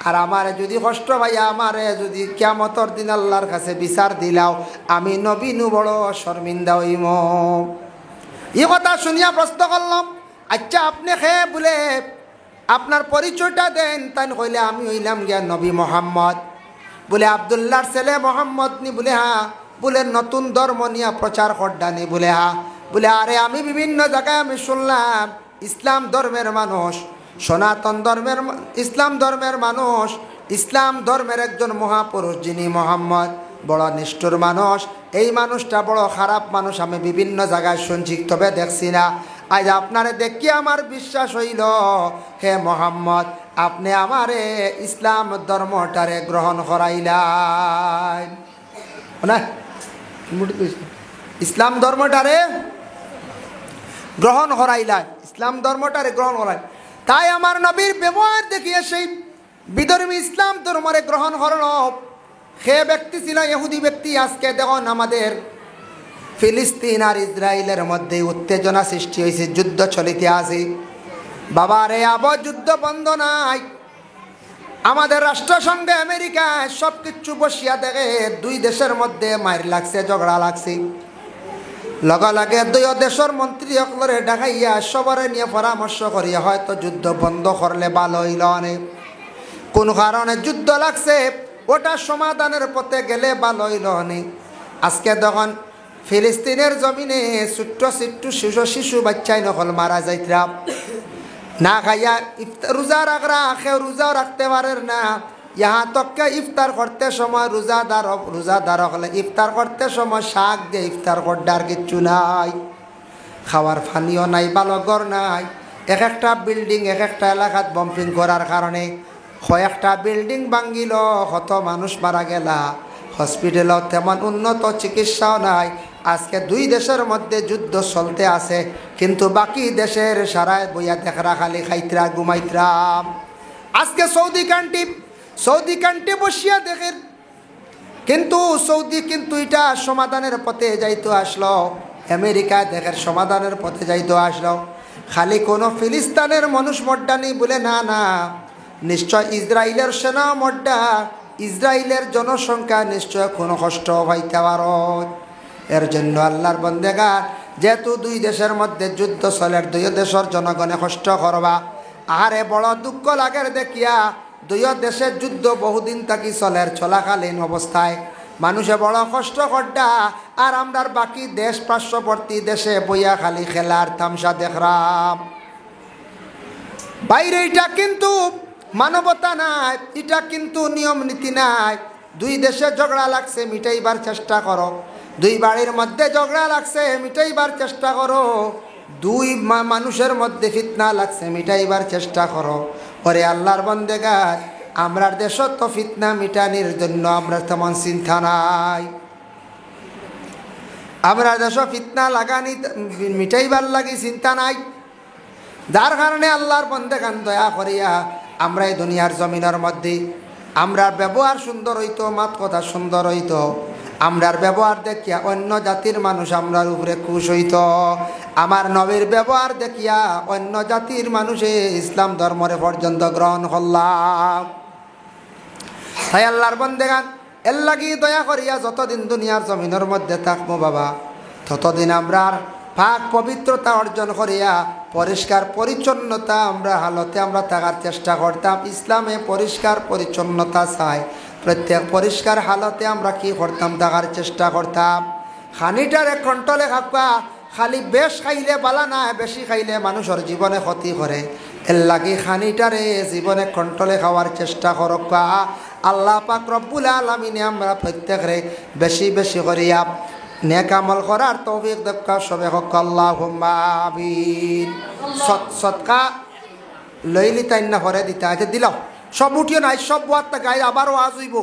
আর আমারে যদি কষ্ট ভাইয়া আমারে যদি কিয়ামতর দিন আল্লাহর কাছে বিচার দিলাও, আমি নবীনু বড় শর্মিন্দা হইম। এই কথা শুনিয়া প্রশ্ন করলাম, আচ্ছা আপনি খেয়ে বলে আপনার পরিচয়টা দেন। তাই কইলে আমি হইলাম গিয়া নবী মোহাম্মদ। বলে আবদুল্লাহর ছেলে মোহাম্মদ নি? বলে হ্যাঁ। বলে নতুন ধর্ম নিয়ে প্রচার করডানি? বলে হ্যাঁ। বলে আরে আমি বিভিন্ন জায়গায় আমি শুনলাম ইসলাম ধর্মের মানুষ, সনাতন ধর্মের ইসলাম ধর্মের মানুষ, ইসলাম ধর্মের একজন মহাপুরুষ যিনি মোহাম্মদ, বড় নিষ্ঠুর মানুষ। এই মানুষটা বড় খারাপ মানুষ আমি বিভিন্ন জায়গায় শুনছি, তবে দেখছি না। আজ আপনারে দেখি আমার বিশ্বাস হইল, হে মোহাম্মদ আপনি আমারে ইসলাম ধর্মটারে গ্রহণ করাইলাই না, ইসলাম ধর্মটারে গ্রহণ করাইলাই, ইসলাম ধর্মটারে গ্রহণ করাই। তাই আমার নবীর ব্যবহার দেখিয়ে সেই বিধর্মী ইসলাম ধর্মরে গ্রহণ করল। সে ব্যক্তি ছিল ইহুদি ব্যক্তি। আজকে দেখুন আমাদের ফিলিস্তিন আর ইসরায়েলের মধ্যে উত্তেজনা সৃষ্টি হয়েছে, যুদ্ধ চলিতে আছে। বাবা রে আবার যুদ্ধ বন্ধ নাই। আমাদের রাষ্ট্রসংঘে আমেরিকা সব কিছু বসিয়া দেখে দুই দেশের মধ্যে মার লাগছে, ঝগড়া লাগছে। লগে লগে দুই দেশের মন্ত্রী সকলরে ডাকাইয়া সবরে নিয়ে পরামর্শ করিয়া হয়তো যুদ্ধ বন্ধ করলে ভালো হইল। অনেক কোন কারণে যুদ্ধ লাগছে ওটা সমাধানের পথে গেলে ভালো হইল। অনেক আজকে তখন ফিলিস্তিনের জমিনে ছোট্ট ছোট্ট শিশু বাচ্চাই নকল মারা যাইতরা, না খাইয়া রোজা রাখরা, কেউ রোজাও রাখতে পারে না। ইহা তককে ইফতার করতে সময় রোজাদার হলে ইফতার করতে সময় শাক দিয়ে ইফতার করডার কিচ্ছু নাই, খাওয়ার পানিও নাই, ভালো ঘর নাই। এক একটা বিল্ডিং এক একটা এলাকাত বম্পিং করার কারণে কয়েকটা বিল্ডিং ভাঙ্গিল, কত মানুষ মারা গেলা। হসপিটালও তেমন উন্নত চিকিৎসাও নাই। আজকে দুই দেশের মধ্যে যুদ্ধ চলতে আছে, কিন্তু বাকি দেশের সারায় বইয়া দেখরা খালি খাইতরা ঘুমাইতরা। আজকে সৌদি কান্ট্রি বসিয়া দেখেন কিন্তু সৌদি কিন্তু এটা সমাধানের পথে যাইতো আসলো, আমেরিকা দেখের সমাধানের পথে যাইতো আসলো। খালি কোনো ফিলিস্তিনের মানুষ মর্ডানি বলে না, না, নিশ্চয় ইসরায়েলের সেনা মর্ডা, ইসরায়েলের জনসংখ্যা নিশ্চয় কোনো কষ্ট হইতে পারো। এর জন্য আল্লাহর বন্দেগার, যেহেতু দুই দেশের মধ্যে যুদ্ধ চলে, দুই দেশের জনগণে কষ্ট করবা। আরে বড় দুঃখ লাগের দেখিয়া, দুই দেশের যুদ্ধ বহুদিন থাকি চলে, চলাকালীন অবস্থায় মানুষে বড় কষ্ট করডা, আর আমরার বাকি দেশ পার্শ্ববর্তী দেশে বইয়া খালি খেলার তামসা দেখরাম। বাইরে এটা কিন্তু মানবতা নাই, এটা কিন্তু নিয়ম নীতি নাই। দুই দেশে ঝগড়া লাগছে, মিটাইবার চেষ্টা করো। দুই বাড়ির মধ্যে ঝগড়া লাগছে, মিটাইবার চেষ্টা করো। দুই মানুষের মধ্যে ফিতনা লাগছে, মিটাইবার চেষ্টা করো। ওরে আল্লাহর বন্দেগার, আমরার দেশত তো ফিতনা মিটানির জন্য আমরা তেমন চিন্তা নাই। আমরা দেশ ফিতনা লাগানি মিটাইবার লাগি চিন্তা নাই। যার কারণে আল্লাহর বন্দেগান দয়া করিয়া আমরা এই দুনিয়ার জমিনের মধ্যে আমরার ব্যবহার সুন্দর হইতো, মাত কথা সুন্দর হইতো, আমরার ব্যবহার দেখিয়া অন্য জাতির মানুষ আমরার উপরে খুশ হইত। আমার নবীর ব্যবহার দেখিয়া অন্য জাতির মানুষে ইসলাম ধর্মরে পর্যন্ত গ্রহণ করলাম। তাই আল্লাহর বন্দেগান, এর লাগি দয়া করিয়া যতদিন দুনিয়ার জমিনের মধ্যে থাকবো বাবা, ততদিন আমরার পাক পবিত্রতা অর্জন করিয়া পরিষ্কার পরিচ্ছন্নতা আমরা হালতে আমরা থাকার চেষ্টা করতাম। ইসলামে পরিষ্কার পরিচ্ছন্নতা চাই, প্রত্যেক পরিষ্কার হালতে আমরা কি করতাম, থাকার চেষ্টা করতাম। খানিটারে কন্ট্রোলে খাবা, খালি বেশ খাইলে বালা না, বেশি খাইলে মানুষের জীবনে ক্ষতি করে। এর লাগি খানিটারে জীবনে কন্ট্রোলে খাওয়ার চেষ্টা করবা। আল্লাহ পাক রব্বুল আলামিনে আমরা প্রত্যেকরে বেশি বেশি করিয়া নেক আমল করার তৌফিক দেখা সবে হক আল্লাহুম্মা আমিন। সদকা লইলি তাই না ভরে দিতে আছে, দিলাম সব উঠিও নাই, সব ওয়াত গায়ে আবারও আজ হইব।